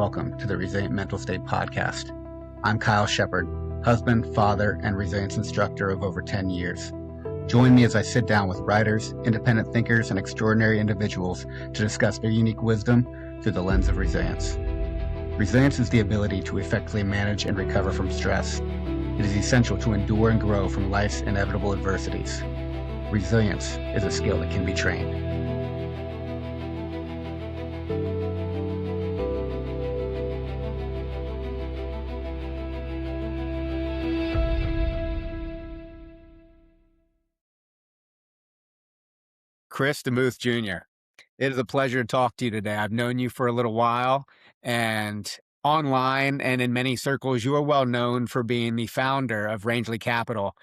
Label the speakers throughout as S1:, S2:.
S1: welcome to the Resilient Mental State Podcast. I'm Kyle Shepard, husband, father, and resilience instructor of over 10 years. Join me as I sit down with writers, independent thinkers, and extraordinary individuals to discuss their unique wisdom through the lens of resilience. Resilience is the ability to effectively manage and recover from stress. It is essential to endure and grow from life's inevitable adversities. Resilience is a skill that can be trained.
S2: Chris DeMuth Jr. It is a pleasure to talk to you today. I've known you for a little while, and online and in many circles, you are well known for being the founder of Rangeley Capital,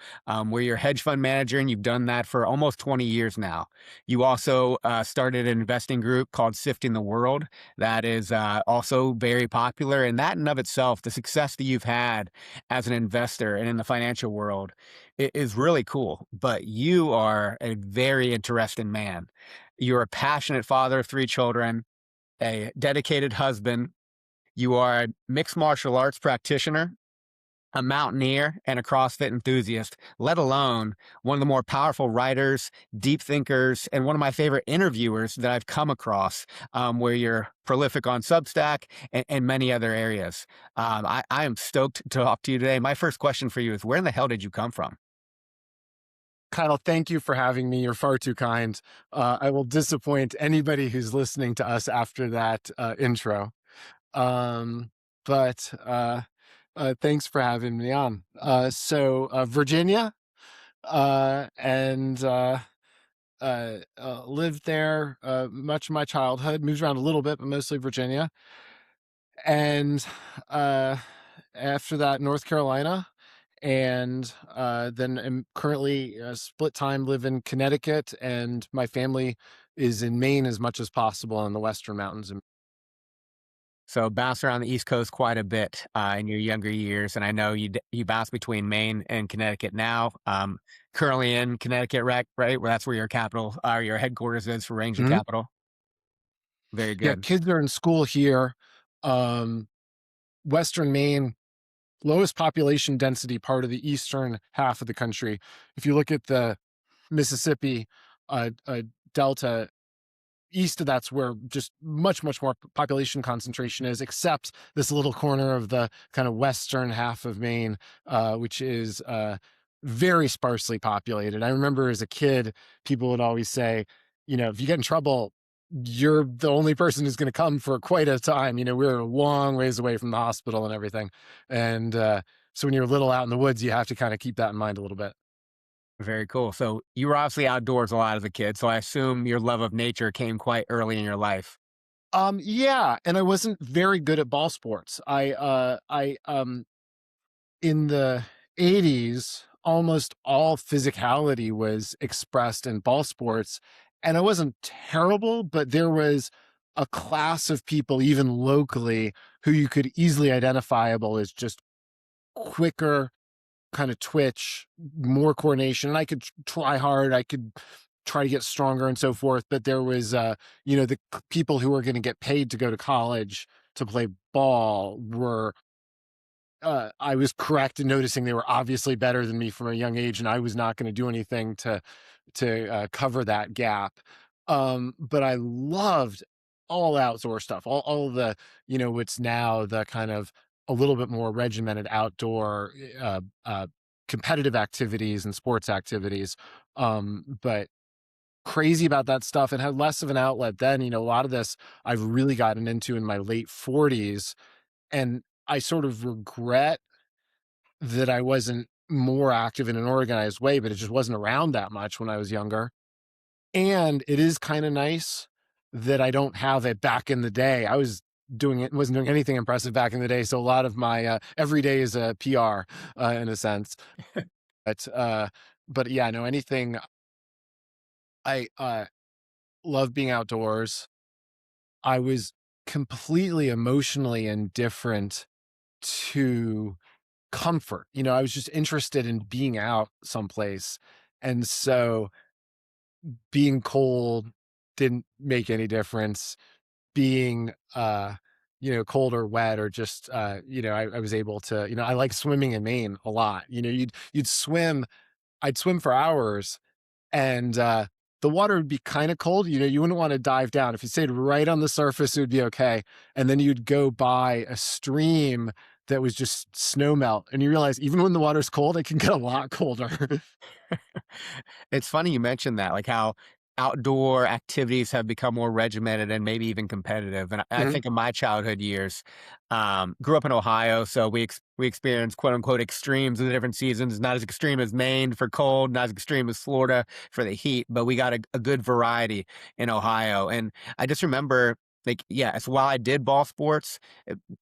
S2: where you're a hedge fund manager, and you've done that for almost 20 years now. You also started an investing group called Sifting the World that is also very popular. And that in of itself, the success that you've had as an investor and in the financial world is really cool. But you are a very interesting man. You're a passionate father of 3 children, a dedicated husband. You are a mixed martial arts practitioner, a mountaineer, and a CrossFit enthusiast, let alone one of the more powerful writers, deep thinkers, and one of my favorite interviewers that I've come across, where you're prolific on Substack and many other areas. I am stoked to talk to you today. My first question for you is, where in the hell did you come from?
S3: Kyle, thank you for having me. You're far too kind. I will disappoint anybody who's listening to us after that intro. But thanks for having me on. Virginia, and lived there much of my childhood, moved around a little bit, but mostly Virginia. And after that, North Carolina. And then I'm currently split time, live in Connecticut, and my family is in Maine as much as possible in the Western Mountains.
S2: So bounced around the East Coast quite a bit in your younger years, and I know you bounce between Maine and Connecticut now. Currently in Connecticut, right? Where that's where your capital, your headquarters is for Rangeley
S3: Mhm.
S2: Capital. Very
S3: Yeah,
S2: good.
S3: kids are in school here. Western Maine, lowest population density part of the eastern half of the country. If you look at the Mississippi Delta, east of that's where just much more population concentration is, except this little corner of the kind of western half of Maine, which is very sparsely populated. I remember as a kid, people would always say, if you get in trouble, you're the only person who's going to come for quite a time. We're a long ways away from the hospital and everything. And so when you're little out in the woods, you have to kind of keep that in mind a little bit.
S2: Very cool. So you were obviously outdoors a lot as a kid, so I assume your love of nature came quite early in your life.
S3: Yeah, and I wasn't very good at ball sports. In the 80s, almost all physicality was expressed in ball sports, and I wasn't terrible, but there was a class of people, even locally, who you could easily identifiable as just quicker, kind of twitch, more coordination. And I could try hard. I could try to get stronger and so forth. But there was, the people who were going to get paid to go to college to play ball were, I was correct in noticing they were obviously better than me from a young age, and I was not going to do anything to cover that gap. But I loved all outdoor stuff, all the, what's now the kind of a little bit more regimented outdoor competitive activities and sports activities. But crazy about that stuff and had less of an outlet then. A lot of this I've really gotten into in my late 40s, and I sort of regret that I wasn't more active in an organized way, but it just wasn't around that much when I was younger. And it is kind of nice that I don't have it back in the day. I wasn't doing anything impressive back in the day. So a lot of my every day is a PR in a sense. But yeah, no, anything. I love being outdoors. I was completely emotionally indifferent to comfort. I was just interested in being out someplace. And so being cold didn't make any difference. Being cold or wet or just, I was able to, I like swimming in Maine a lot. You'd swim, I'd swim for hours and, the water would be kind of cold. You wouldn't want to dive down. If you stayed right on the surface, it would be okay. And then you'd go by a stream that was just snow melt. And you realize even when the water's cold, it can get a lot colder.
S2: It's funny you mentioned that, like how outdoor activities have become more regimented and maybe even competitive. And I
S3: Mhm.
S2: think in my childhood years, grew up in Ohio, so we experienced quote unquote extremes in the different seasons. Not as extreme as Maine for cold, not as extreme as Florida for the heat, but we got a good variety in Ohio. And I just remember. Like, yes, while I did ball sports,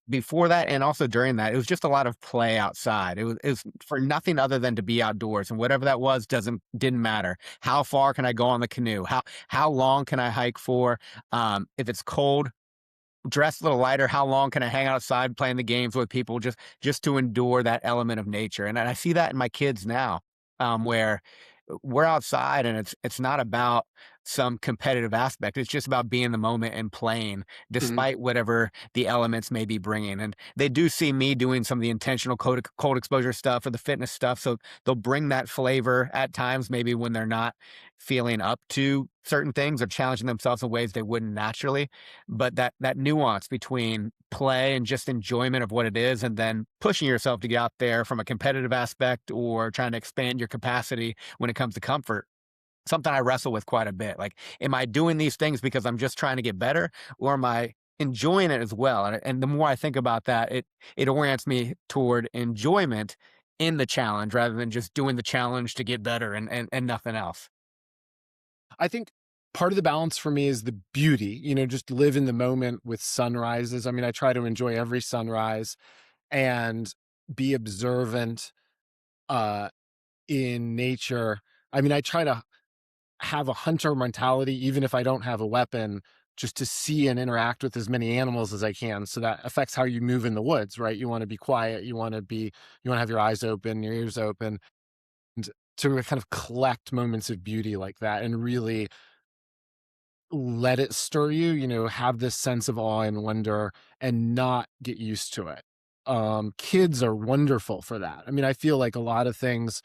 S2: before that and also during that, it was just a lot of play outside. It was for nothing other than to be outdoors, and whatever that was didn't matter. How far can I go on the canoe? How long can I hike for? If it's cold, dress a little lighter. How long can I hang outside playing the games with people just to endure that element of nature? And I see that in my kids now, where we're outside and it's not about some competitive aspect. It's just about being in the moment and playing,
S3: Mhm.
S2: despite whatever the elements may be bringing. And they do see me doing some of the intentional cold exposure stuff or the fitness stuff, so they'll bring that flavor at times, maybe when they're not feeling up to certain things or challenging themselves in ways they wouldn't naturally. But that nuance between play and just enjoyment of what it is, and then pushing yourself to get out there from a competitive aspect or trying to expand your capacity when it comes to comfort, something I wrestle with quite a bit. Like, am I doing these things because I'm just trying to get better, or am I enjoying it as well? And the more I think about that, it orients me toward enjoyment in the challenge rather than just doing the challenge to get better and nothing else.
S3: I think part of the balance for me is the beauty, just live in the moment with sunrises. I mean, I try to enjoy every sunrise and be observant uh in nature. I mean, I try to have a hunter mentality even if I don't have a weapon, just to see and interact with as many animals as I can. So that affects how you move in the woods, right? You want to be quiet, you want to have your eyes open, your ears open, and to kind of collect moments of beauty like that and really let it stir you, have this sense of awe and wonder and not get used to it. Kids are wonderful for that. I mean, I feel like a lot of things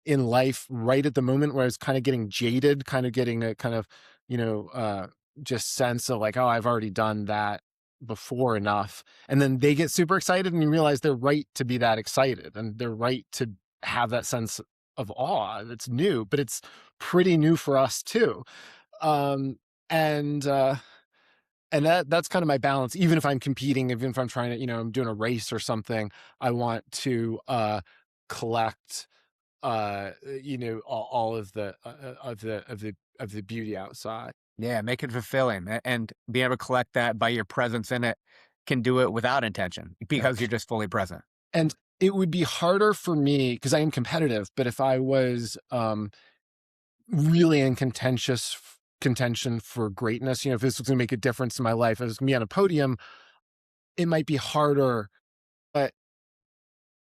S3: in life right at the moment where I was kind of getting jaded, kind of getting a kind of, you know, uh, just sense of like, oh, I've already done that before enough. And then they get super excited and you realize they're right to be that excited and they're right to have that sense of awe that's new, but it's pretty new for us too. Um, and uh and that's kind of my balance. Even if I'm competing, even if I'm trying to, I'm doing a race or something, I want to collect all of the beauty outside.
S2: Yeah, make it fulfilling, and being able to collect that by your presence in it can do it without intention
S3: Yeah.
S2: because you're just fully present.
S3: And it would be harder for me because I am competitive, but if I was really in contention for greatness, if this was going to make a difference in my life, if it was going to be on a podium, it might be harder. But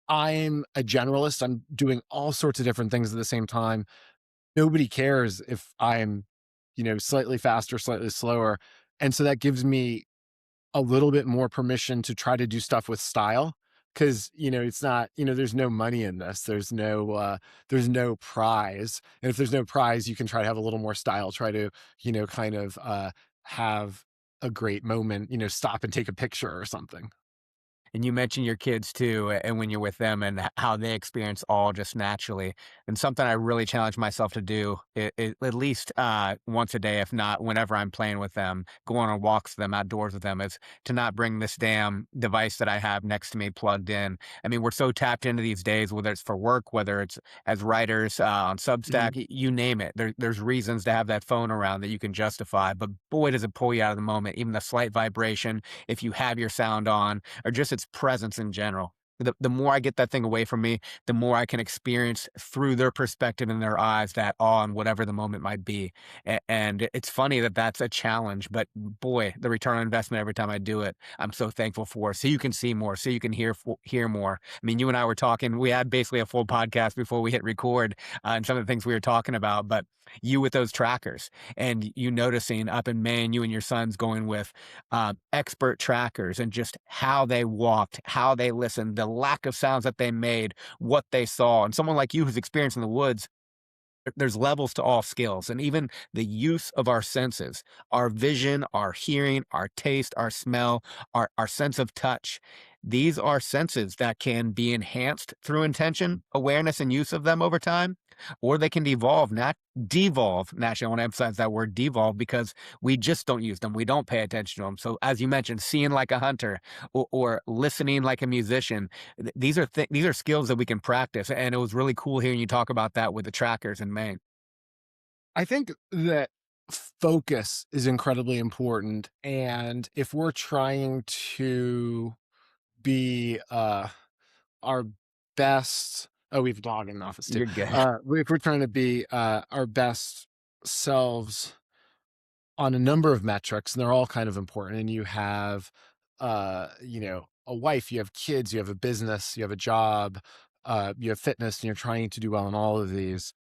S3: I'm a generalist. I'm doing all sorts of different things at the same time. Nobody cares if I'm, slightly faster, slightly slower. And so that gives me a little bit more permission to try to do stuff with style. Cause, it's not, there's no money in this. There's no prize. And if there's no prize, you can try to have a little more style, try to, kind of have a great moment, stop and take a picture or something.
S2: And you mentioned your kids too, and when you're with them and how they experience all just naturally. And something I really challenge myself to do at least once a day, if not whenever I'm playing with them, going on walks with them, outdoors with them, is to not bring this damn device that I have next to me plugged in. I mean, we're so tapped into these days, whether it's for work, whether it's as writers on Substack,
S3: Mhm.
S2: you name it. There's reasons to have that phone around that you can justify. But boy, does it pull you out of the moment. Even the slight vibration, if you have your sound on, or just its presence in general. the more I get that thing away from me, the more I can experience through their perspective and their eyes that awe and whatever the moment might be. And it's funny that that's a challenge, but boy, the return on investment every time I do it, I'm so thankful for. So you can see more, so you can hear more. I mean, you and I were talking. We had basically a full podcast before we hit record, and some of the things we were talking about. But you with those trackers, and you noticing up in Maine, you and your sons going with expert trackers and just how they walked, how they listened, the lack of sounds that they made, what they saw. And someone like you who's experienced in the woods, there's levels to all skills, and even the use of our senses, our vision, our hearing, our taste, our smell, our sense of touch. These are senses that can be enhanced through intention, awareness, and use of them over time, or they can devolve. Naturally, I want to emphasize that word devolve because we just don't use them. We don't pay attention to them. So, as you mentioned, seeing like a hunter or listening like a musician, these are skills that we can practice. And it was really cool hearing you talk about that with the trackers in Maine.
S3: I think that focus is incredibly important. And if we're trying to be our best, oh, we've a dog in the office too.
S2: You're good.
S3: If we're trying to be our best selves on a number of metrics, and they're all kind of important, and you have, a wife, you have kids, you have a business, you have a job, you have fitness, and you're trying to do well in all of these.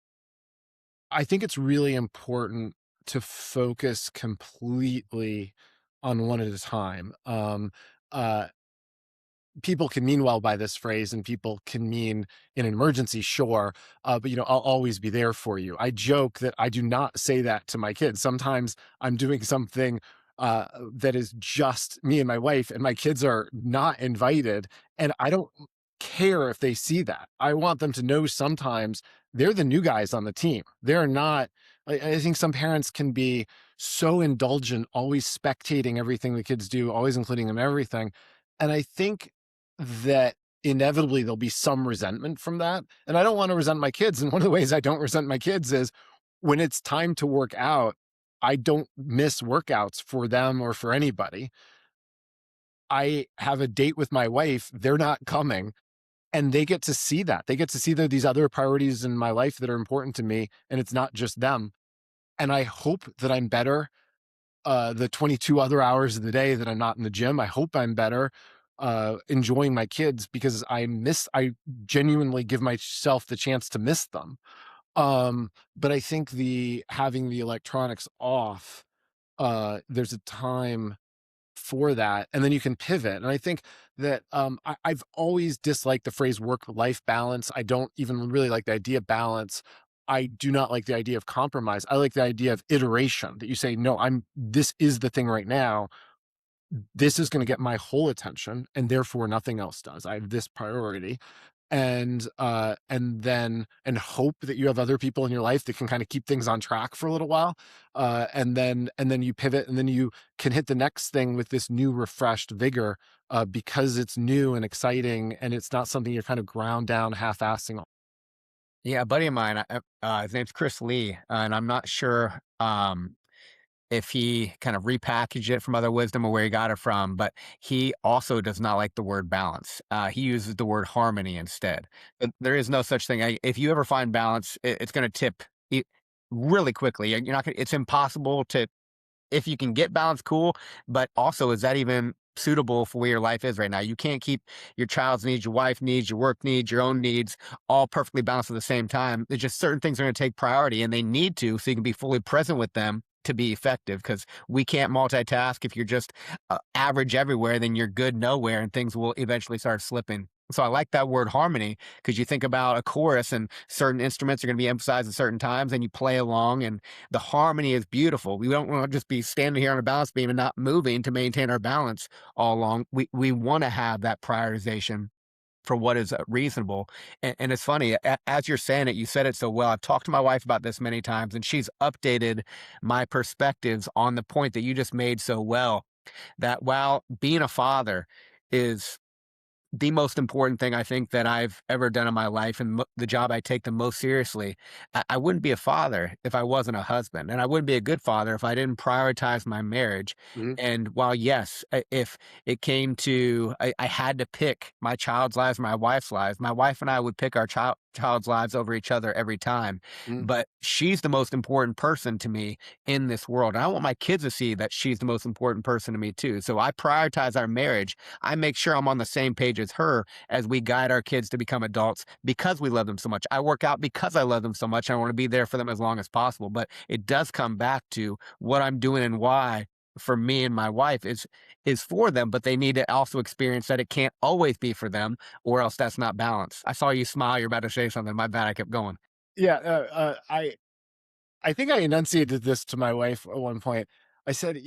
S3: I think it's really important to focus completely on one at a time. Uh, People can mean well by this phrase, and people can mean in an emergency, sure, but I'll always be there for you. I joke that I do not say that to my kids. Sometimes I'm doing something that is just me and my wife, and my kids are not invited, and I don't care if they see that. I want them to know sometimes they're the new guys on the team. They're not. I think some parents can be so indulgent, always spectating everything the kids do, always including them in everything, and I think that inevitably there'll be some resentment from that. And I don't want to resent my kids. And one of the ways I don't resent my kids is when it's time to work out, I don't miss workouts for them or for anybody. I have a date with my wife, they're not coming, and they get to see that. They get to see that these other priorities in my life that are important to me, and it's not just them. And I hope that I'm better the 22 other hours of the day that I'm not in the gym. I hope I'm better enjoying my kids because I genuinely give myself the chance to miss them. But I think having the electronics off, there's a time for that, and then you can pivot. And I think that I've always disliked the phrase work-life balance. I don't even really like the idea of balance. I do not like the idea of compromise. I like the idea of iteration, that you say, no, this is the thing right now. This is going to get my whole attention, and therefore nothing else does. I have this priority. And hope that you have other people in your life that can kind of keep things on track for a little while. And then you pivot, and then you can hit the next thing with this new refreshed vigor, because it's new and exciting, and it's not something you're kind of ground down half-assing on.
S2: Yeah, a buddy of mine, his name's Chris Lee, and I'm not sure if he kind of repackaged it from other wisdom or where he got it from, but he also does not like the word balance. He uses the word harmony instead. But there is no such thing. If you ever find balance, it's going to tip really quickly. You're not. It's impossible to. If you can get balance, cool. But also, is that even suitable for where your life is right now? You can't keep your child's needs, your wife needs, your work needs, your own needs all perfectly balanced at the same time. There's just certain things are going to take priority, and they need to, so you can be fully present with them to be effective, because we can't multitask. If you're just average everywhere, then you're good nowhere, and things will eventually start slipping. So I like that word harmony, because you think about a chorus and certain instruments are going to be emphasized at certain times, and you play along, and the harmony is beautiful. We don't want to just be standing here on a balance beam and not moving to maintain our balance all along. We want to have that prioritization for what is reasonable. And it's funny, as you're saying it, you said it so well. I've talked to my wife about this many times, and she's updated my perspectives on the point that you just made so well, that while being a father is the most important thing I think that I've ever done in my life, and the job I take the most seriously. I wouldn't be a father if I wasn't a husband, and I wouldn't be a good father if I didn't prioritize my marriage.
S3: Mhm.
S2: And while yes, if it came to I had to pick my child's lives, my wife's lives, my wife and I would pick our child's lives over each other every time.
S3: Mhm.
S2: But she's the most important person to me in this world, and I want my kids to see that she's the most important person to me too. So I prioritize our marriage. I make sure I'm on the same page as her as we guide our kids to become adults because we love them so much. I work out because I love them so much. I want to be there for them as long as possible. But it does come back to what I'm doing and why for me and my wife is for them, but they need to also experience that it can't always be for them, or else that's not balance. I saw you smile. You're about to say something. My bad. I kept going.
S3: Yeah, I think I enunciated this to my wife at one point. I said,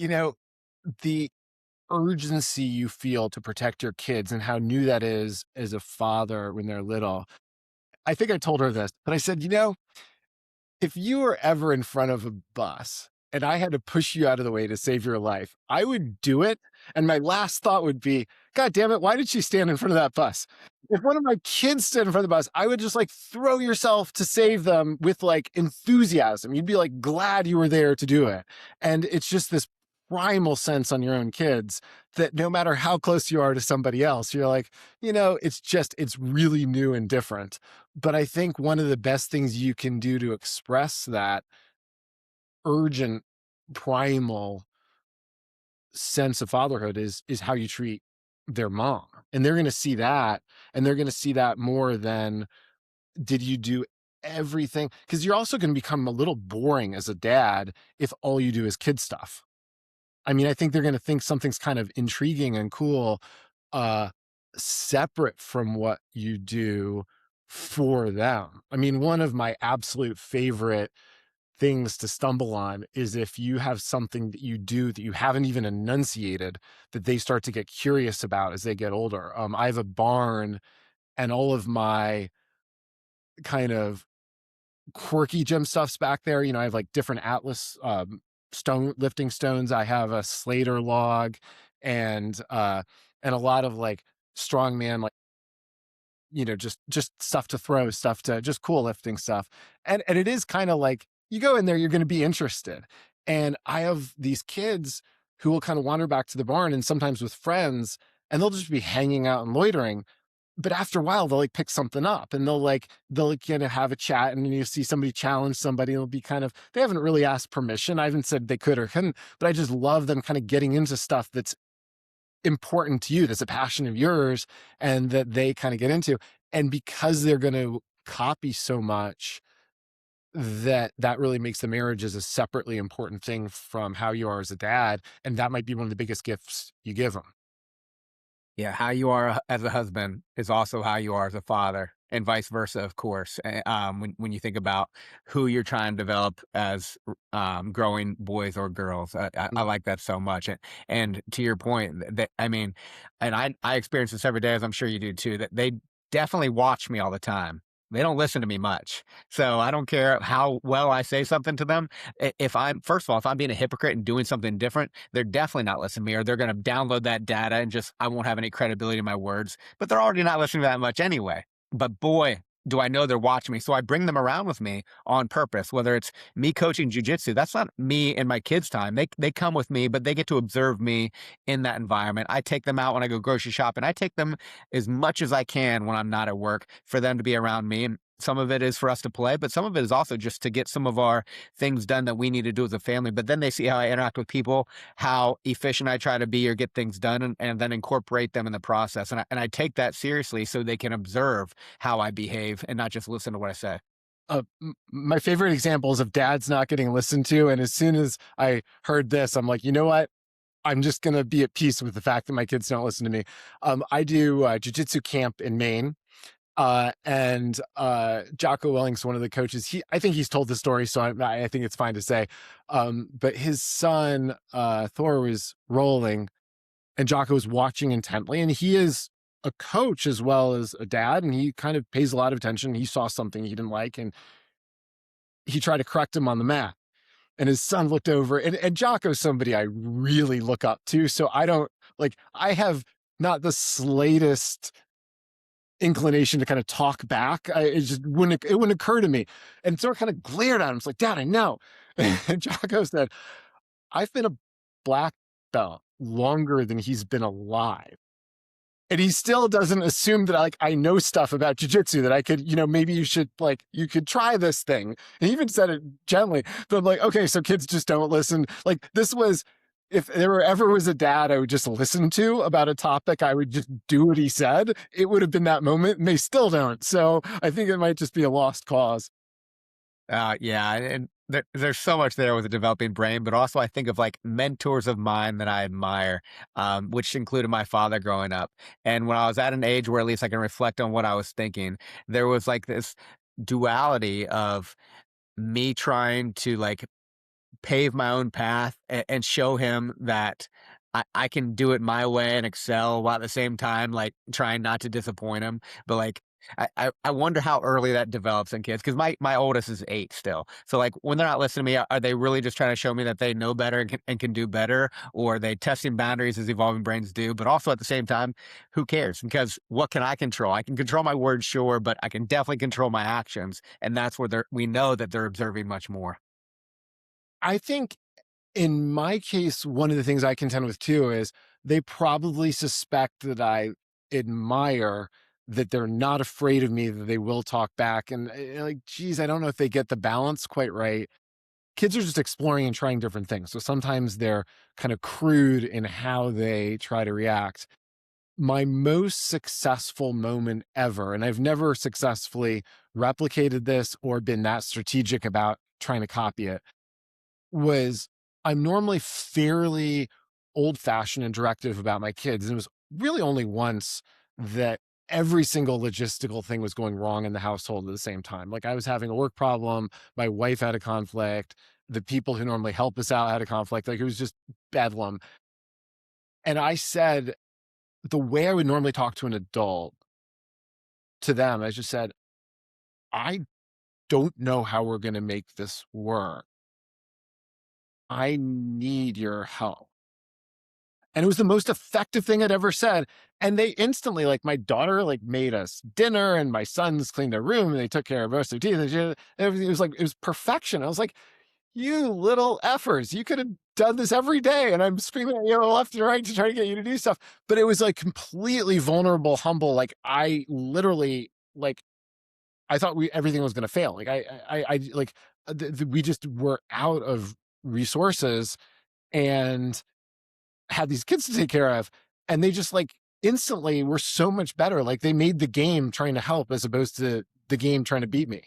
S3: the urgency you feel to protect your kids and how new that is as a father when they're little. I think I told her this, but I said, if you were ever in front of a bus and I had to push you out of the way to save your life, I would do it. And my last thought would be, God damn it, why did she stand in front of that bus? If one of my kids stood in front of the bus, I would just like throw yourself to save them with like enthusiasm. You'd be like glad you were there to do it. And it's just this primal sense on your own kids that no matter how close you are to somebody else, you're like, it's really new and different. But I think one of the best things you can do to express that urgent, primal sense of fatherhood is how you treat their mom. And they're going to see that, and they're going to see that more than did you do everything? Because you're also going to become a little boring as a dad if all you do is kid stuff. I mean, I think they're going to think something's kind of intriguing and cool, uh, separate from what you do for them. I mean, one of my absolute favorite things to stumble on is if you have something that you do that you haven't even enunciated that they start to get curious about as they get older. I have a barn, and all of my kind of quirky gym stuff's back there. I have like different Atlas stone lifting stones. I have a Slater log and a lot of like strongman, like, just stuff to throw, stuff to just cool lifting stuff. And it is kind of like you go in there, you're going to be interested. And I have these kids who will kind of wander back to the barn and sometimes with friends, and they'll just be hanging out and loitering. But after a while, they'll like pick something up and they'll kind of have a chat, and you see somebody challenge somebody. It'll be kind of, they haven't really asked permission. I haven't said they could or couldn't, but I just love them kind of getting into stuff that's important to you, that's a passion of yours, and that they kind of get into. And because they're going to copy so much, that really makes the marriage as a separately important thing from how you are as a dad. And that might be one of the biggest gifts you give them.
S2: Yeah, how you are as a husband is also how you are as a father, and vice versa, of course. When you think about who you're trying to develop as growing boys or girls, I like that so much. And to your point, that I mean, and I experience this every day, as I'm sure you do too. That they definitely watch me all the time. They don't listen to me much, so I don't care how well I say something to them. If I'm first of all, if I'm being a hypocrite and doing something different, they're definitely not listening to me, or they're going to download that data and just I won't have any credibility in my words. But they're already not listening to that much anyway. But boy, do I know they're watching me. So I bring them around with me on purpose, whether it's me coaching jujitsu. That's not me and my kids' time. They come with me, but they get to observe me in that environment. I take them out when I go grocery shopping. I take them as much as I can when I'm not at work for them to be around me. And some of it is for us to play, but some of it is also just to get some of our things done that we need to do as a family. But then they see how I interact with people, how efficient I try to be or get things done, and then incorporate them in the process. And I take that seriously so they can observe how I behave and not just listen to what I say.
S3: My favorite example is of dads not getting listened to. And as soon as I heard this, I'm like, you know what? I'm just going to be at peace with the fact that my kids don't listen to me. I do jujitsu camp in Maine. And Jocko Willings, one of the coaches, I think he's told the story, so I think it's fine to say. But his son, Thor, was rolling, and Jocko was watching intently. And he is a coach as well as a dad, and he kind of pays a lot of attention. He saw something he didn't like, and he tried to correct him on the mat. And his son looked over, and Jocko's somebody I really look up to. So I don't I have not the slightest inclination to kind of talk back. It wouldn't occur to me. And so I kind of glared at him. It's like, Dad, I know. And Jocko said, I've been a black belt longer than he's been alive. And he still doesn't assume that I know stuff about jujitsu, that I could, maybe you could try this thing. And he even said it gently, but I'm like, okay, so kids just don't listen. Like this was, if there ever was a dad I would just listen to about a topic, I would just do what he said. It would have been that moment, and they still don't. So I think it might just be a lost cause.
S2: Yeah, and there's so much there with a developing brain, but also I think of like mentors of mine that I admire, which included my father growing up. And when I was at an age where at least I can reflect on what I was thinking, there was like this duality of me trying to like pave my own path and show him that I can do it my way and excel while at the same time, like trying not to disappoint him. But like, I wonder how early that develops in kids. Cause my oldest is 8 still. So like when they're not listening to me, are they really just trying to show me that they know better and can do better? Or are they testing boundaries as evolving brains do? But also at the same time, who cares? Because what can I control? I can control my words, sure, but I can definitely control my actions. And that's where we know that they're observing much more.
S3: I think in my case, one of the things I contend with too is they probably suspect that I admire that they're not afraid of me, that they will talk back. And like, geez, I don't know if they get the balance quite right. Kids are just exploring and trying different things. So sometimes they're kind of crude in how they try to react. My most successful moment ever, and I've never successfully replicated this or been that strategic about trying to copy it, was I'm normally fairly old fashioned and directive about my kids. And it was really only once that every single logistical thing was going wrong in the household at the same time. Like I was having a work problem, my wife had a conflict, the people who normally help us out had a conflict. Like it was just bedlam. And I said, the way I would normally talk to an adult to them, I just said, I don't know how we're going to make this work. I need your help. And it was the most effective thing I'd ever said. And they instantly, like my daughter, like made us dinner, and my sons cleaned their room, and they took care of us, their teeth. And everything was like, it was perfection. I was like, you little effers, you could have done this every day. And I'm screaming at you left and right to try to get you to do stuff. But it was like completely vulnerable, humble. Like I literally, like, I thought everything was going to fail. Like we just were out of resources and had these kids to take care of, and they just like instantly were so much better. Like they made the game trying to help as opposed to the game trying to beat me.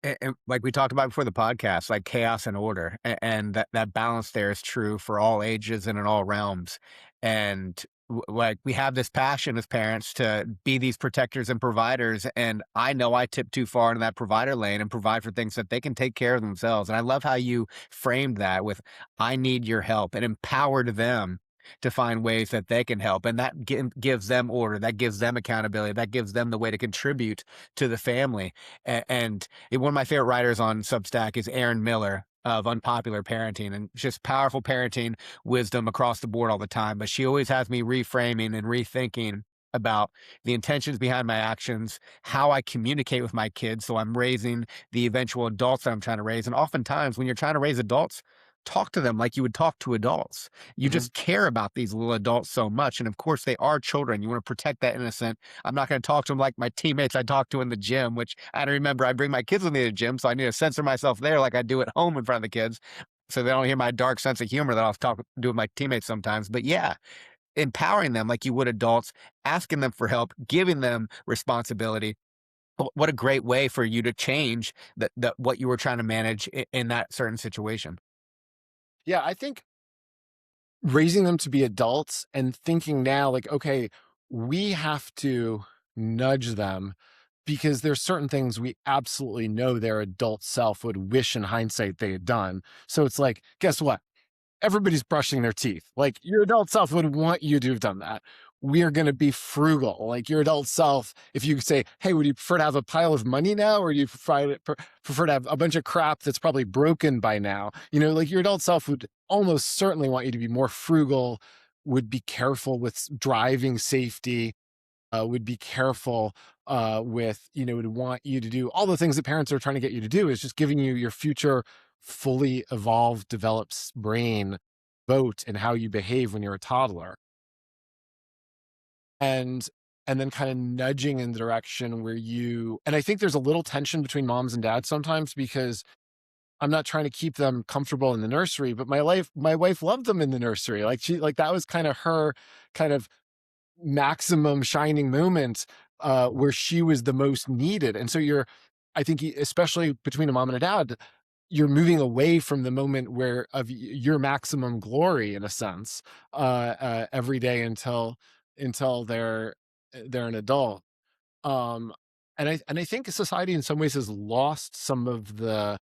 S2: And like we talked about before the podcast, like chaos and order, and that balance there is true for all ages and in all realms. And like we have this passion as parents to be these protectors and providers. And I know I tip too far into that provider lane and provide for things that they can take care of themselves. And I love how you framed that with, I need your help, and empowered them to find ways that they can help. And that gives them order, that gives them accountability, that gives them the way to contribute to the family. And one of my favorite writers on Substack is Aaron Miller of Unpopular Parenting, and just powerful parenting wisdom across the board all the time. But she always has me reframing and rethinking about the intentions behind my actions, how I communicate with my kids. So I'm raising the eventual adults that I'm trying to raise. And oftentimes when you're trying to raise adults, talk to them like you would talk to adults. You just care about these little adults so much. And of course they are children. You want to protect that innocent. I'm not going to talk to them like my teammates I talk to in the gym, which I remember I bring my kids with me to the gym. So I need to censor myself there like I do at home in front of the kids, so they don't hear my dark sense of humor that I'll do with my teammates sometimes. But yeah, empowering them like you would adults, asking them for help, giving them responsibility. What a great way for you to change what you were trying to manage in that certain situation.
S3: Yeah, I think raising them to be adults and thinking now, like, okay, we have to nudge them because there's certain things we absolutely know their adult self would wish in hindsight they had done. So it's like, guess what? Everybody's brushing their teeth. Like your adult self would want you to have done that. We are going to be frugal. Like your adult self, if you say, hey, would you prefer to have a pile of money now? Or do you prefer to have a bunch of crap that's probably broken by now? Like your adult self would almost certainly want you to be more frugal, would be careful with driving safety. would be careful with, would want you to do all the things that parents are trying to get you to do, is just giving you your future fully evolved, developed brain vote in how you behave when you're a toddler. And and then kind of nudging in the direction where and I think there's a little tension between moms and dads sometimes, because I'm not trying to keep them comfortable in the nursery, but my wife loved them in the nursery. Like that was kind of her kind of maximum shining moment, where she was the most needed. And so I think, especially between a mom and a dad, you're moving away from the moment where your maximum glory, in a sense, every day until they're an adult. Um, and I think society in some ways has lost some of the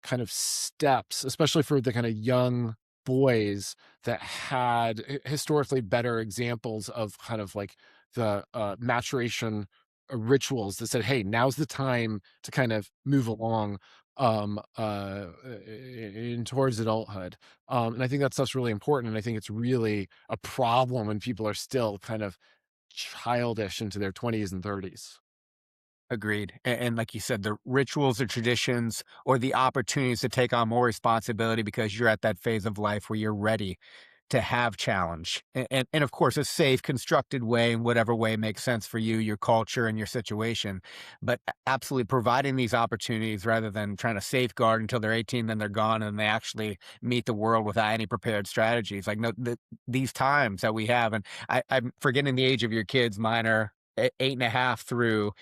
S3: kind of steps, especially for the kind of young boys that had historically better examples of kind of like the maturation rituals that said, "Hey, now's the time to kind of move along in towards adulthood." And I think that stuff's really important. And I think it's really a problem when people are still kind of childish into their 20s and 30s.
S2: Agreed. And like you said, the rituals or traditions or the opportunities to take on more responsibility because you're at that phase of life where you're ready to have challenge. And of course, a safe, constructed way, in whatever way makes sense for you, your culture, and your situation. But absolutely providing these opportunities rather than trying to safeguard until they're 18, then they're gone and they actually meet the world without any prepared strategies. Like, no, these times that we have, and I'm forgetting the age of your kids. Mine are 8.5 through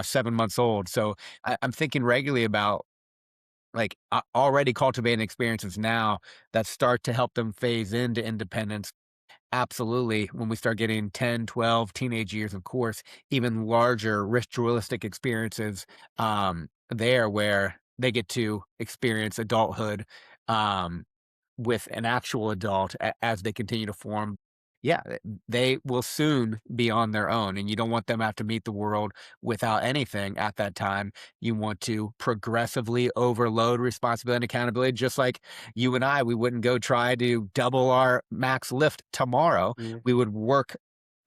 S2: 7 months old. So I'm thinking regularly about like already cultivating experiences now that start to help them phase into independence. Absolutely. When we start getting 10, 12 teenage years, of course, even larger ritualistic experiences there where they get to experience adulthood um, with an actual adult as they continue to form. Yeah, they will soon be on their own, and you don't want them to have to meet the world without anything at that time. You want to progressively overload responsibility and accountability, just like you and I. We wouldn't go try to double our max lift tomorrow.
S3: Mm.
S2: We would work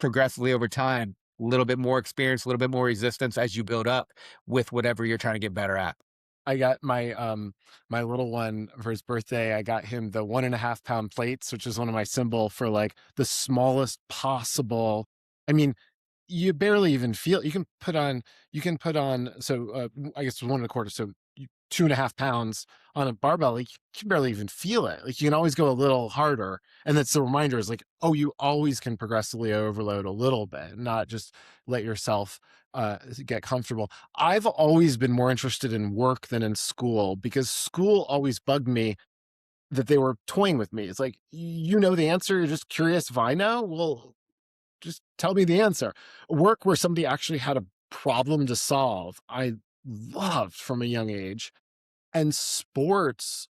S2: progressively over time, a little bit more experience, a little bit more resistance as you build up with whatever you're trying to get better at.
S3: I got my little one for his birthday. I got him the 1.5 pound plates, which is one of my symbol for like the smallest possible. I mean, you barely even feel. You can put on I guess 1.25. So 2.5 pounds on a barbell. Like, you can barely even feel it. Like, you can always go a little harder, and that's the reminder is like, oh, you always can progressively overload a little bit, not just let yourself get comfortable. I've always been more interested in work than in school, because school always bugged me that they were toying with me. It's like, you know the answer, you're just curious if I know. Well, just tell me the answer. Work where somebody actually had a problem to solve, I loved from a young age. And sports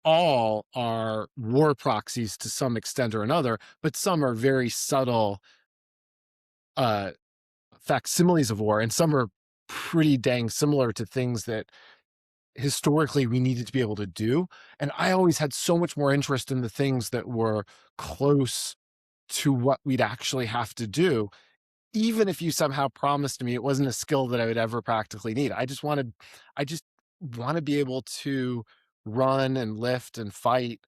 S3: all are war proxies to some extent or another, but some are very subtle uh, facsimiles of war, and some are pretty dang similar to things that historically we needed to be able to do. And I always had so much more interest in the things that were close to what we'd actually have to do, even if you somehow promised me it wasn't a skill that I would ever practically need. I just want to be able to run and lift and fight.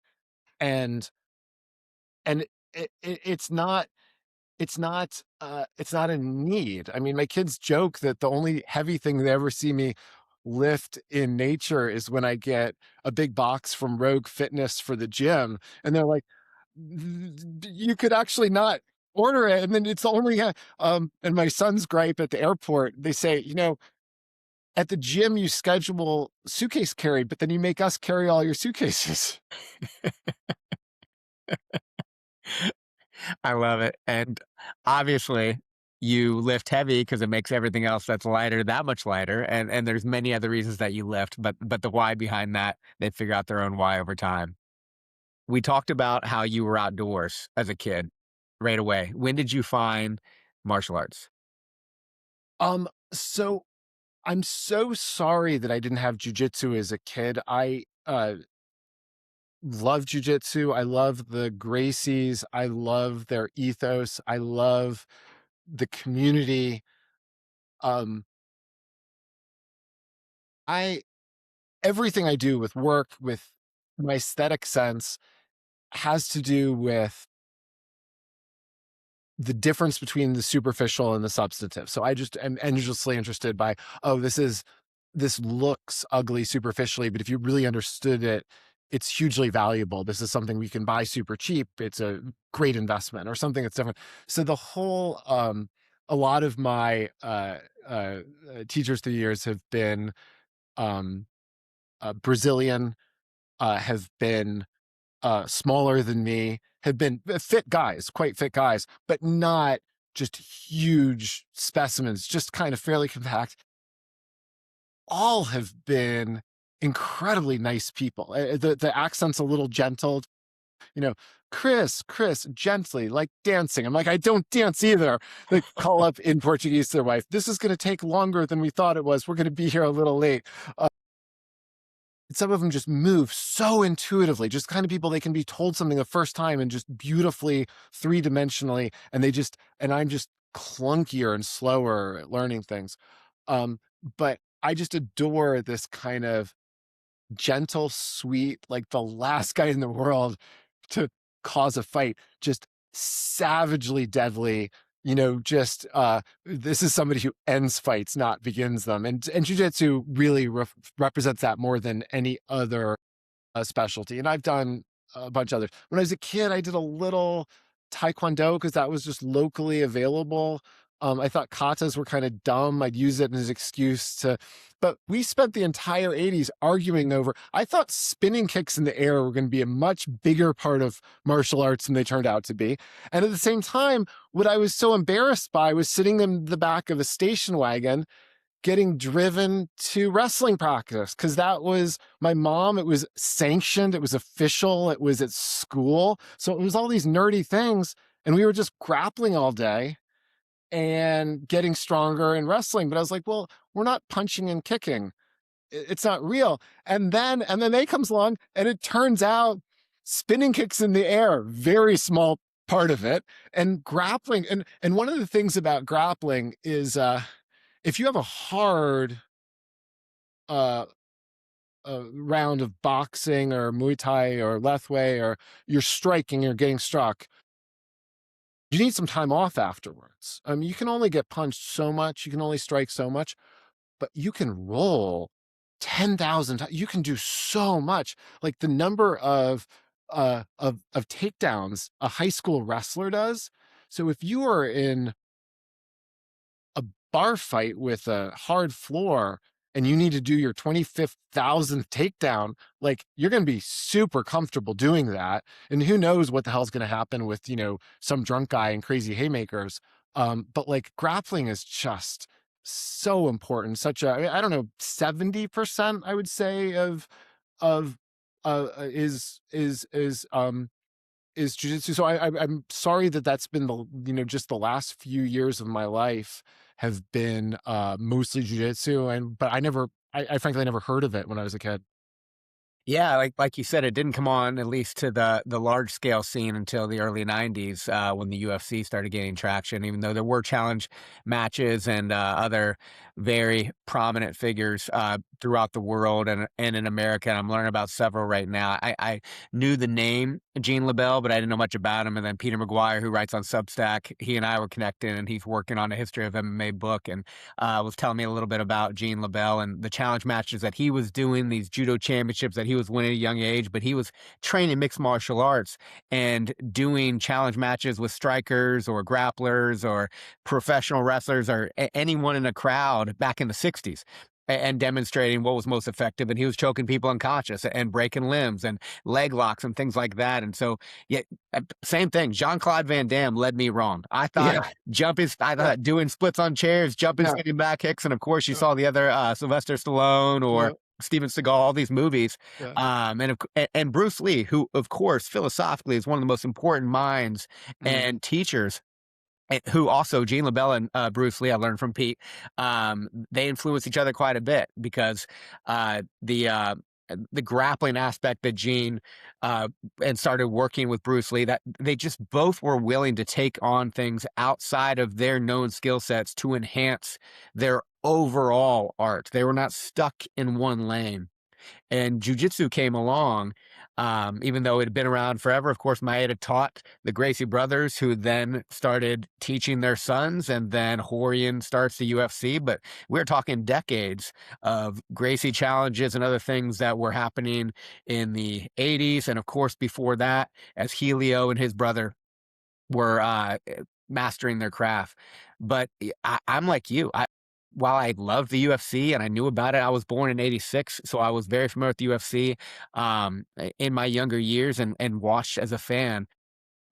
S3: And it's not it's not a need. I mean, my kids joke that the only heavy thing they ever see me lift in nature is when I get a big box from Rogue Fitness for the gym, and they're like, you could actually not order it, and then it's only and my son's gripe at the airport, they say, at the gym you schedule suitcase carry, but then you make us carry all your suitcases.
S2: I love it. And obviously, you lift heavy because it makes everything else that's lighter that much lighter. And there's many other reasons that you lift, but the why behind that, they figure out their own why over time. We talked about how you were outdoors as a kid right away. When did you find martial arts?
S3: So I'm so sorry that I didn't have jujitsu as a kid. love jujitsu. I love the Gracies. I love their ethos. I love the community. Um, I everything I do with work, with my aesthetic sense, has to do with the difference between the superficial and the substantive. So I just am endlessly interested by, oh, this looks ugly superficially, but if you really understood it, it's hugely valuable. This is something we can buy super cheap. It's a great investment or something that's different. So the whole, a lot of my teachers through the years have been um, Brazilian, have been smaller than me, have been fit guys, quite fit guys, but not just huge specimens, just kind of fairly compact. All have been incredibly nice people. The accent's a little gentle, you know, Chris, gently, like dancing. I'm like, I don't dance either. They call up in Portuguese to their wife. This is going to take longer than we thought it was. We're going to be here a little late. Some of them just move so intuitively, just kind of people, they can be told something the first time and just beautifully three-dimensionally, and I'm just clunkier and slower at learning things. But I just adore this kind of gentle, sweet, like the last guy in the world to cause a fight, just savagely deadly, just this is somebody who ends fights, not begins them. And jiu-jitsu really represents that more than any other specialty. And I've done a bunch of others. When I was a kid, I did a little taekwondo because that was just locally available. I thought katas were kind of dumb. I'd use it as an excuse to, but we spent the entire 80s arguing over, I thought spinning kicks in the air were going to be a much bigger part of martial arts than they turned out to be. And at the same time, what I was so embarrassed by was sitting in the back of a station wagon getting driven to wrestling practice, because that was my mom. It was sanctioned. It was official. It was at school. So it was all these nerdy things. And we were just grappling all day and getting stronger in wrestling. But I was like, well, we're not punching and kicking. It's not real. And then they comes along, and it turns out spinning kicks in the air, very small part of it, and grappling. And one of the things about grappling is if you have a hard round of boxing or Muay Thai or Lethwei, or you're striking, you're getting struck, you need some time off afterwards. You can only get punched so much, you can only strike so much, but you can roll 10,000 times. You can do so much. Like the number of takedowns a high school wrestler does. So if you are in a bar fight with a hard floor and you need to do your 25,000th takedown, like you're going to be super comfortable doing that. And who knows what the hell's going to happen with, some drunk guy and crazy haymakers. But like grappling is just so important. I don't know, 70%, I would say, of is jujitsu. So I'm sorry that that's been just the last few years of my life have been mostly jujitsu, but I frankly never heard of it when I was a kid.
S2: Yeah, like you said, it didn't come on at least to the large scale scene until the early '90s when the UFC started gaining traction. Even though there were challenge matches and other very prominent figures throughout the world and in America, and I'm learning about several right now. I knew the name Gene LeBell, but I didn't know much about him. And then Peter McGuire, who writes on Substack, he and I were connected, and he's working on a history of MMA book, and was telling me a little bit about Gene LeBell and the challenge matches that he was doing, these judo championships that he was winning at a young age. But he was training mixed martial arts and doing challenge matches with strikers or grapplers or professional wrestlers or anyone in a crowd back in the 60s. And demonstrating what was most effective. And he was choking people unconscious and breaking limbs and leg locks and things like that. And so, yeah, same thing. Jean-Claude Van Damme led me wrong. I thought doing splits on chairs, jumping, sitting back kicks. And of course, you saw the other Sylvester Stallone or Steven Seagal, all these movies. And Bruce Lee, who, of course, philosophically is one of the most important minds and teachers, who also Gene LeBell and Bruce Lee, I learned from Pete. They influence each other quite a bit because the grappling aspect that Gene and started working with Bruce Lee, that they just both were willing to take on things outside of their known skill sets to enhance their overall art. They were not stuck in one lane. And jujitsu came along, even though it had been around forever. Of course, Maeda taught the Gracie brothers, who then started teaching their sons, and then Horian starts the UFC. But we're talking decades of Gracie challenges and other things that were happening in the 80s. And of course, before that, as Helio and his brother were mastering their craft. But I'm like you. While I loved the UFC and I knew about it, I was born in '86, so I was very familiar with the UFC in my younger years, and watched as a fan.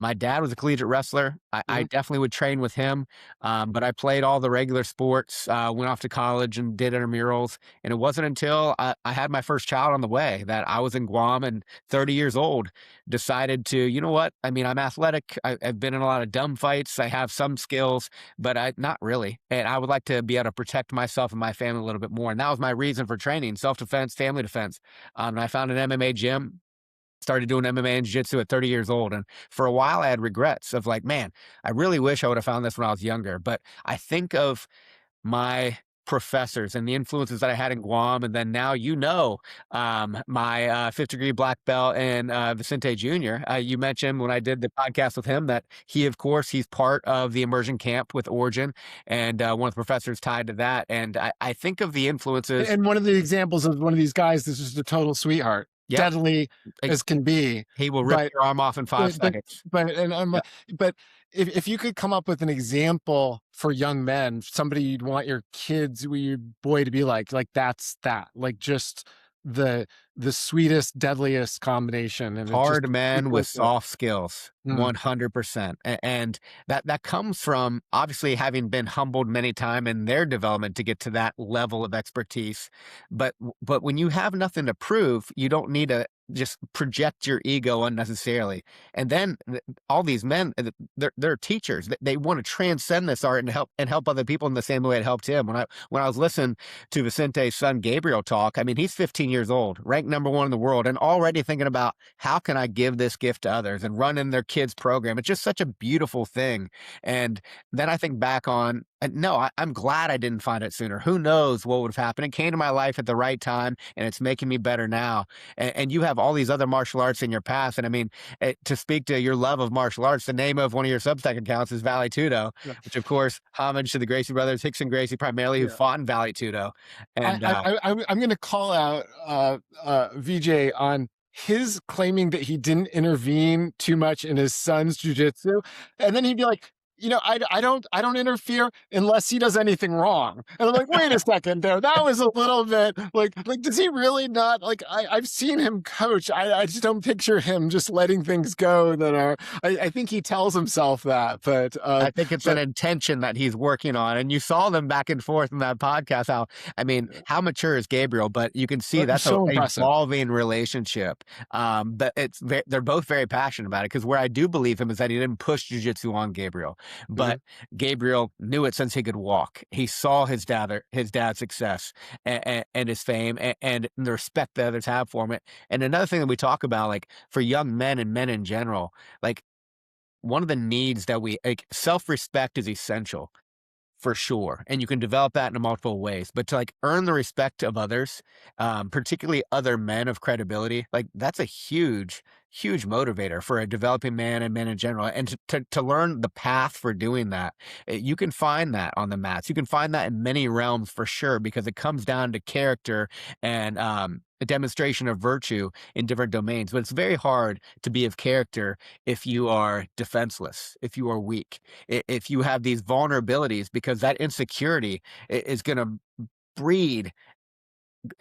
S2: My dad was a collegiate wrestler. I
S3: Mhm.
S2: definitely would train with him, but I played all the regular sports, went off to college and did intramurals. And it wasn't until I had my first child on the way that I was in Guam and 30 years old, decided to, you know what? I mean, I'm athletic. I've been in a lot of dumb fights. I have some skills, but not really. And I would like to be able to protect myself and my family a little bit more. And that was my reason for training: self-defense, family defense. And I found an MMA gym, started doing MMA and jiu-jitsu at 30 years old. And for a while, I had regrets of like, man, I really wish I would have found this when I was younger. But I think of my professors and the influences that I had in Guam. And then now, my fifth degree black belt in Vicente Jr. You mentioned when I did the podcast with him that of course, he's part of the immersion camp with Origin, and one of the professors tied to that. And I think of the influences.
S3: And one of the examples of one of these guys, this is a total sweetheart,
S2: Yep.
S3: deadly as can be.
S2: He will rip
S3: But
S2: your arm off in 5 seconds.
S3: and I'm
S2: Yep.
S3: but if you could come up with an example for young men, somebody you'd want your kids, your boy to be like that's that, like just the sweetest, deadliest combination, and it just
S2: Hard men with soft skills,
S3: Mm.
S2: 100%. And that comes from obviously having been humbled many times in their development to get to that level of expertise. But when you have nothing to prove, you don't need to just project your ego unnecessarily. And then all these men, they're teachers. They want to transcend this art and help other people in the same way it helped him. When I was listening to Vicente's son Gabriel talk, I mean, he's 15 years old, ranked #1 in the world, and already thinking about how can I give this gift to others and run in their kids' program. It's just such a beautiful thing. And then I think back on, no, I'm glad I didn't find it sooner. Who knows what would have happened? It came to my life at the right time, and it's making me better now. And you have all these other martial arts in your past. And I mean, to speak to your love of martial arts, the name of one of your Substack accounts is Vale Tudo,
S3: Yeah.
S2: which of course, homage to the Gracie brothers, Hickson Gracie primarily, who fought in Vale Tudo. And
S3: I'm going to call out VJ on his claiming that he didn't intervene too much in his son's jujitsu, and then he'd be like, I don't interfere unless he does anything wrong. And I'm like, wait a second there. That was a little bit like, does he really not, like, I've seen him coach. I just don't picture him just letting things go that are, I think he tells himself that, but
S2: I think it's an intention that he's working on. And you saw them back and forth in that podcast. How mature is Gabriel? But you can see that's
S3: so
S2: an
S3: impressive.
S2: evolving relationship. But they're both very passionate about it, because where I do believe him is that he didn't push jujitsu on Gabriel. But Gabriel knew it since he could walk. He saw his dad's success and his fame and the respect that others have for him. And another thing that we talk about, like for young men and men in general, like one of the needs that self-respect is essential. For sure. And you can develop that in multiple ways. But to earn the respect of others, particularly other men of credibility, that's a huge, huge motivator for a developing man and men in general. And to learn the path for doing that, you can find that on the mats. You can find that in many realms for sure, because it comes down to character and a demonstration of virtue in different domains. But it's very hard to be of character if you are defenseless, if you are weak, if you have these vulnerabilities, because that insecurity is going to breed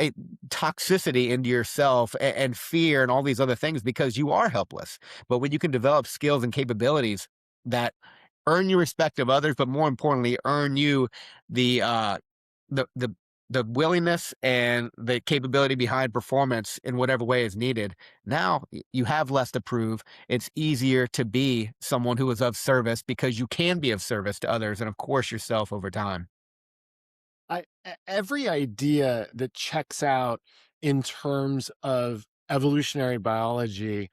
S2: a toxicity into yourself and fear and all these other things, because you are helpless. But when you can develop skills and capabilities that earn you respect of others, but more importantly, earn you the the willingness and the capability behind performance in whatever way is needed, now you have less to prove. It's easier to be someone who is of service, because you can be of service to others and of course yourself over time.
S3: Every idea that checks out in terms of evolutionary biology,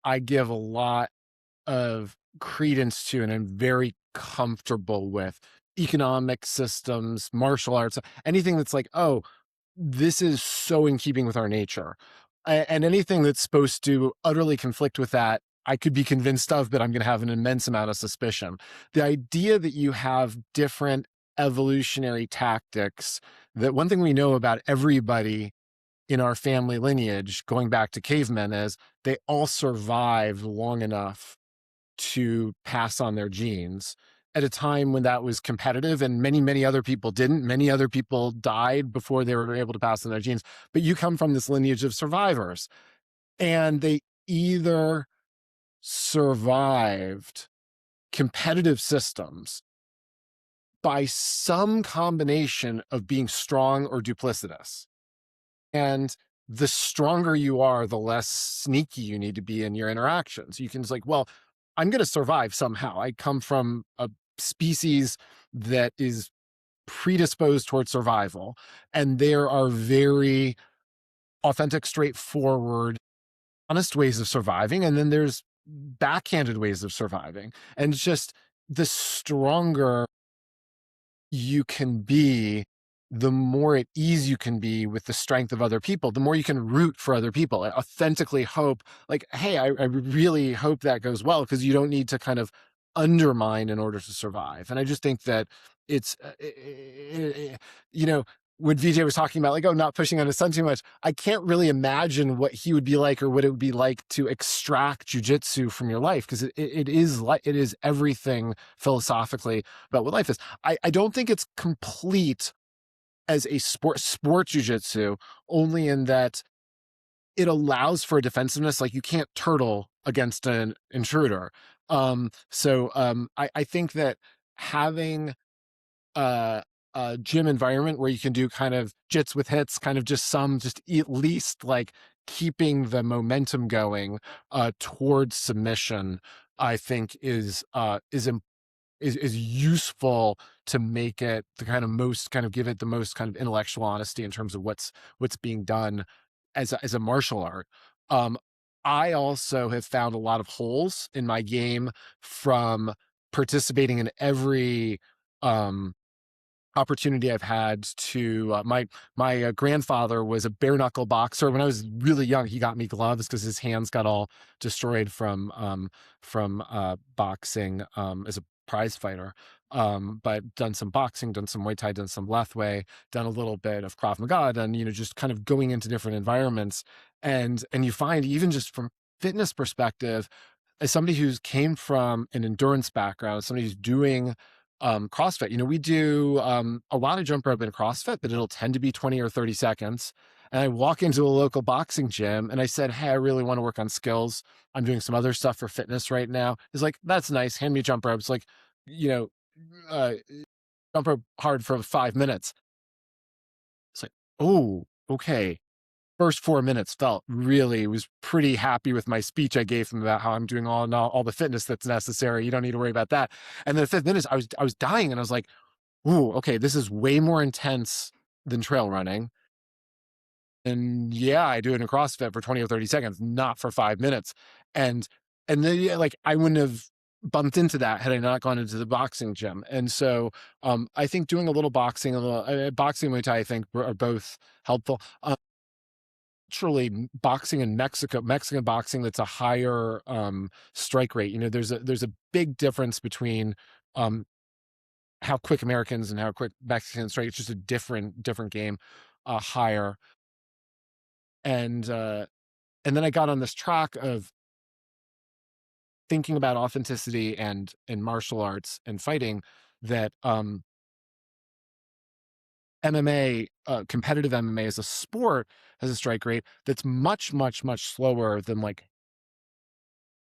S3: I give a lot of credence to, and I'm very comfortable with economic systems, martial arts, anything that's like, oh, this is so in keeping with our nature. And anything that's supposed to utterly conflict with that, I could be convinced of, but I'm going to have an immense amount of suspicion. The idea that you have different evolutionary tactics, that one thing we know about everybody in our family lineage, going back to cavemen, is they all survived long enough to pass on their genes at a time when that was competitive, and many, many other people didn't. Many other people died before they were able to pass on their genes. But you come from this lineage of survivors, and they either survived competitive systems by some combination of being strong or duplicitous. And the stronger you are, the less sneaky you need to be in your interactions. You can just like, well, I'm going to survive somehow. I come from a species that is predisposed towards survival. And there are very authentic, straightforward, honest ways of surviving. And then there's backhanded ways of surviving. And just the stronger you can be, the more at ease you can be with the strength of other people, the more you can root for other people, authentically hope, like, hey, I really hope that goes well, because you don't need to kind of undermine in order to survive. And I just think that it's, you know, when VJ was talking about like, oh, not pushing on his son too much, I can't really imagine what he would be like or what it would be like to extract jujitsu from your life, because it is everything philosophically about what life is. I don't think it's complete as a sport jujitsu, only in that it allows for a defensiveness. Like, you can't turtle against an intruder. I think that having a gym environment where you can do kind of jits with hits, kind of just at least like keeping the momentum going towards submission, I think is useful to make it the kind of most, kind of give it the most kind of intellectual honesty in terms of what's being done as a martial art. I also have found a lot of holes in my game from participating in every opportunity I've had to. My grandfather was a bare knuckle boxer. When I was really young, he got me gloves because his hands got all destroyed from boxing as a prize fighter. But done some boxing, done some Muay Thai, done some Lethwei, done a little bit of Krav Maga, done, just kind of going into different environments. And you find, even just from fitness perspective, as somebody who's came from an endurance background, somebody who's doing CrossFit, we do a lot of jump rope in CrossFit, but it'll tend to be 20 or 30 seconds. And I walk into a local boxing gym and I said, hey, I really want to work on skills. I'm doing some other stuff for fitness right now. It's like, that's nice. Hand me jump ropes. Like, uh, jump rope hard for 5 minutes. It's like, oh, okay. First 4 minutes was pretty happy with my speech I gave him about how I'm doing all the fitness that's necessary. You don't need to worry about that. And then the 5th minute, I was dying, and I was like, ooh, okay, this is way more intense than trail running. And yeah, I do it in CrossFit for 20 or 30 seconds, not for 5 minutes. And then, yeah, like, I wouldn't have bumped into that had I not gone into the boxing gym. And so I think doing a little boxing, boxing and Muay Thai, I think are both helpful. Literally, boxing in Mexican boxing, that's a higher strike rate. There's a big difference between how quick Americans and how quick Mexicans strike. It's just a different game, higher. And then I got on this track of thinking about authenticity and martial arts and fighting, that MMA, competitive MMA as a sport, has a strike rate that's much, much, much slower than like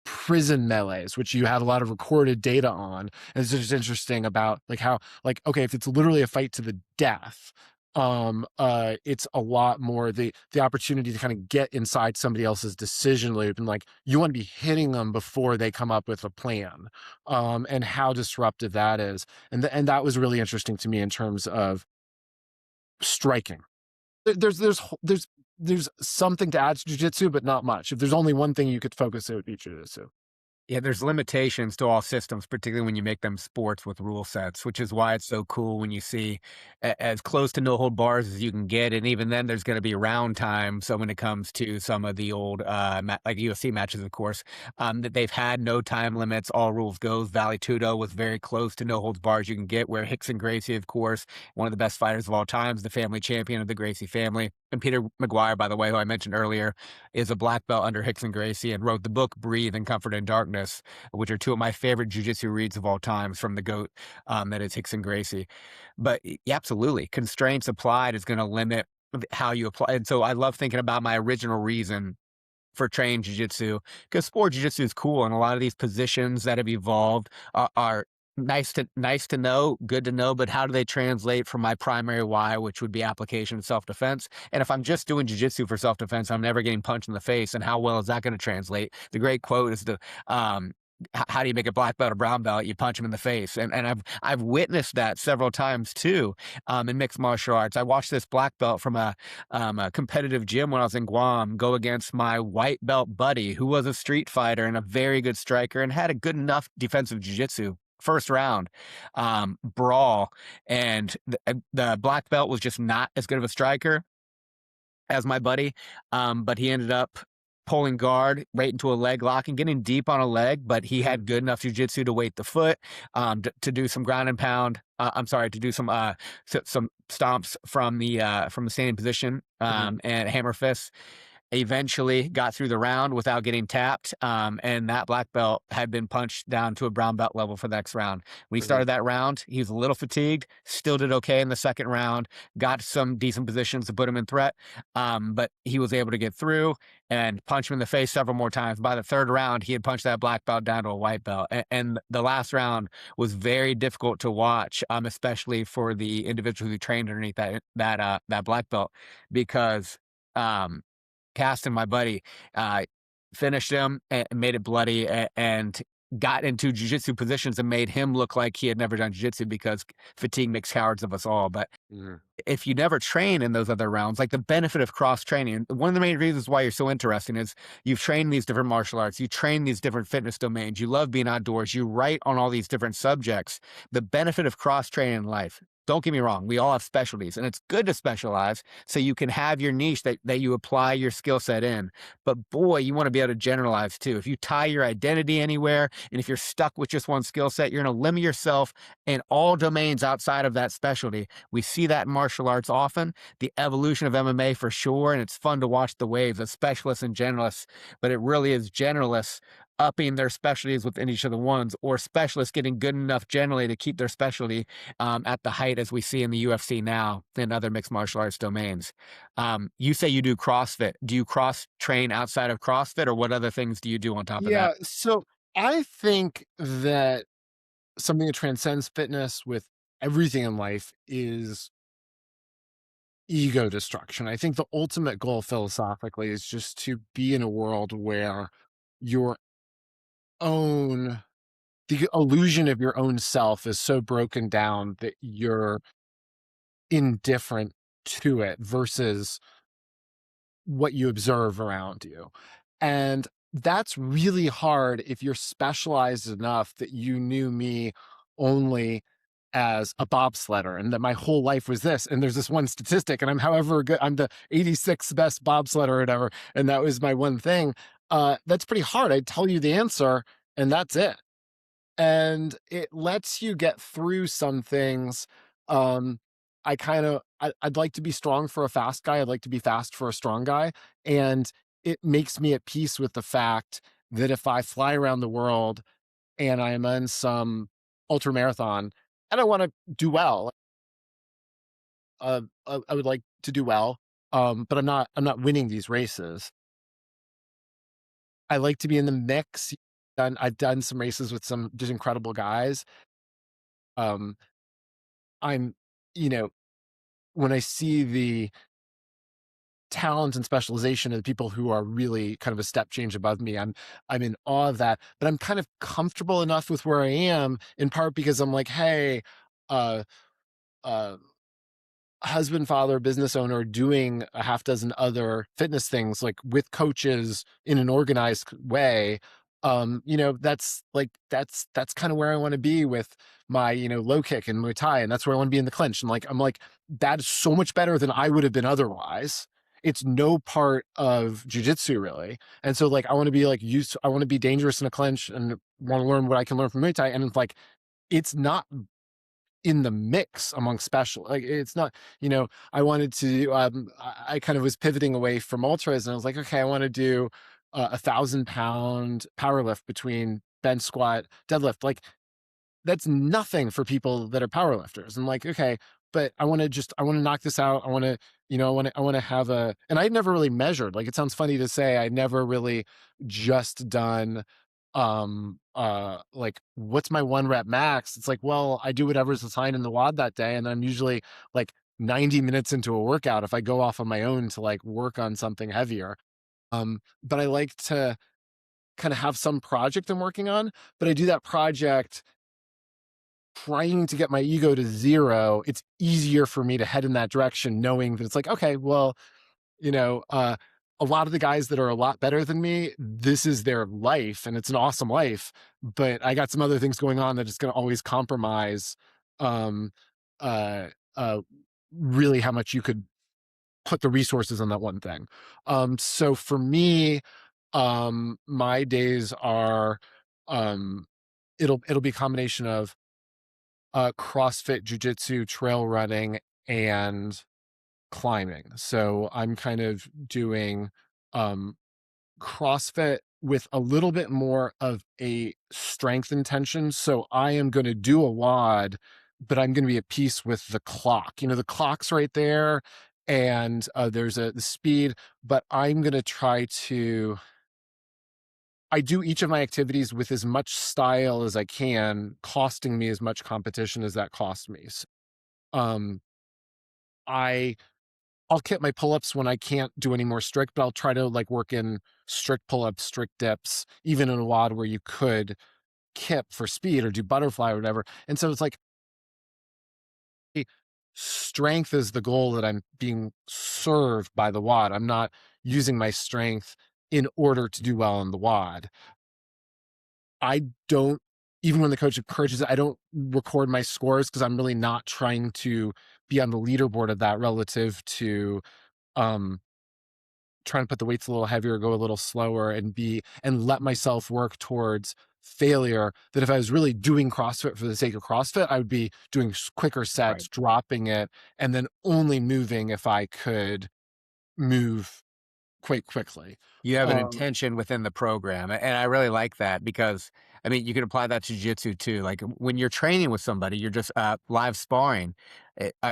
S3: prison melees, which you have a lot of recorded data on. And it's just interesting about like how, like, okay, if it's literally a fight to the death, it's a lot more the opportunity to kind of get inside somebody else's decision loop, and like, you want to be hitting them before they come up with a plan, and how disruptive that is. And that was really interesting to me in terms of striking. There's there's something to add to jujitsu, but not much. If there's only one thing you could focus, it would be jujitsu.
S2: Yeah, there's limitations to all systems, particularly when you make them sports with rule sets, which is why it's so cool when you see as close to no hold bars as you can get. And even then, there's going to be round time. So when it comes to some of the old, like UFC matches, of course, that they've had no time limits, all rules goes. Vale Tudo was very close to no holds bars you can get, where Rickson Gracie, of course, one of the best fighters of all times, the family champion of the Gracie family. And Peter McGuire, by the way, who I mentioned earlier, is a black belt under Rickson Gracie and wrote the book Breathe and Comfort in Darkness, which are two of my favorite jiu-jitsu reads of all times from the GOAT, that is Rickson Gracie. But absolutely, constraints applied is going to limit how you apply. And so I love thinking about my original reason for training jiu-jitsu, because sport jiu-jitsu is cool, and a lot of these positions that have evolved are nice to know, good to know, but how do they translate from my primary why, which would be application of self-defense? And if I'm just doing jiu-jitsu for self-defense, I'm never getting punched in the face, and how well is that going to translate? The great quote is how do you make a black belt a brown belt? You punch him in the face. And I've witnessed that several times too, in mixed martial arts. I watched this black belt from a competitive gym when I was in Guam go against my white belt buddy, who was a street fighter and a very good striker and had a good enough defensive jiu-jitsu. First round brawl, and the black belt was just not as good of a striker as my buddy, but he ended up pulling guard right into a leg lock and getting deep on a leg, but he had good enough jiu-jitsu to weight the foot, to do some ground and pound. To do some stomps from the standing position, and hammer fists. Eventually got through the round without getting tapped, and that black belt had been punched down to a brown belt level for the next round. When he started that round, he was a little fatigued, still did okay in the second round, got some decent positions to put him in threat, but he was able to get through and punch him in the face several more times. By the third round, he had punched that black belt down to a white belt, and the last round was very difficult to watch, especially for the individual who trained underneath that black belt, because Caston, my buddy, finished him and made it bloody, and got into jiu-jitsu positions and made him look like he had never done jiu-jitsu, because fatigue makes cowards of us all. But if you never train in those other rounds, like the benefit of cross-training, one of the main reasons why you're so interesting is you've trained these different martial arts, you train these different fitness domains, you love being outdoors, you write on all these different subjects. The benefit of cross-training in life, don't get me wrong, we all have specialties, and it's good to specialize so you can have your niche that you apply your skill set in. But boy, you want to be able to generalize too. If you tie your identity anywhere, and if you're stuck with just one skill set, you're going to limit yourself in all domains outside of that specialty. We see that in martial arts often, the evolution of MMA for sure, and it's fun to watch the waves of specialists and generalists, but it really is generalists upping their specialties within each of the ones, or specialists getting good enough generally to keep their specialty at the height as we see in the UFC now and other mixed martial arts domains. You say you do CrossFit. Do you cross train outside of CrossFit, or what other things do you do on top of that?
S3: Yeah, so I think that something that transcends fitness with everything in life is ego destruction. I think the ultimate goal philosophically is just to be in a world where your own the illusion of your own self is so broken down that you're indifferent to it versus what you observe around you. And that's really hard if you're specialized enough that you knew me only as a bobsledder and that my whole life was this. And there's this one statistic, and I'm however good, I'm the 86th best bobsledder or whatever, and that was my one thing. That's pretty hard. I'd tell you the answer, and that's it. And it lets you get through some things. I'd like to be strong for a fast guy. I'd like to be fast for a strong guy. And it makes me at peace with the fact that if I fly around the world and I'm on some ultra marathon and I want to do well, I would like to do well. But I'm not winning these races. I like to be in the mix. I've done some races with some just incredible guys. Um, I'm, you know, when I see the talent and specialization of the people who are really kind of a step change above me, I'm in awe of that. But I'm kind of comfortable enough with where I am, in part because I'm like, hey, uh, uh, husband, father, business owner, doing a half dozen other fitness things, like with coaches in an organized way, that's kind of where I want to be with my, low kick and Muay Thai, and that's where I want to be in the clinch. And I'm like, that is so much better than I would have been otherwise. It's no part of jujitsu really. And so I want to be I want to be dangerous in a clinch and want to learn what I can learn from Muay Thai. And it's not in the mix among special, it's not, I wanted to, I kind of was pivoting away from ultras, and I was like, okay, I want to do a 1,000-pound power lift between bench, squat, deadlift. That's nothing for people that are power lifters. And okay, but I want to knock this out. I want to, I want to have and I'd never really measured, it sounds funny to say, I never really just done, what's my 1 rep max? It's well, I do whatever's assigned in the WOD that day. And I'm usually 90 minutes into a workout if I go off on my own to work on something heavier. But I like to kind of have some project I'm working on, but I do that project trying to get my ego to 0. It's easier for me to head in that direction, knowing that it's okay, well, a lot of the guys that are a lot better than me, this is their life and it's an awesome life, but I got some other things going on that is going to always compromise, um, uh, uh, really how much you could put the resources on that one thing. So for me, my days are, um, it'll be a combination of CrossFit, jujitsu, trail running, and climbing. So I'm kind of doing um, CrossFit with a little bit more of a strength intention. So I am going to do a WOD, but I'm going to be at peace with the clock. The clock's right there, and there's the speed, but I'm going to try to. I do each of my activities with as much style as I can, costing me as much competition as that costs me. So, um, I I'll kip my pull-ups when I can't do any more strict, but I'll try to work in strict pull-ups, strict dips, even in a WOD where you could kip for speed or do butterfly or whatever. And so it's strength is the goal that I'm being served by the WOD. I'm not using my strength in order to do well in the WOD. I don't, even when the coach encourages it, I don't record my scores because I'm really not trying to be on the leaderboard of that relative to um trying to put the weights a little heavier, go a little slower, and let myself work towards failure. That if I was really doing CrossFit for the sake of CrossFit, I would be doing quicker sets,
S2: Right.
S3: dropping it, and then only moving if I could move quite quickly.
S2: You have an
S3: Um,
S2: intention within the program, and I really like that because, I mean, you can apply that to jiu-jitsu too. Like, when you're training with somebody, you're just, live sparring.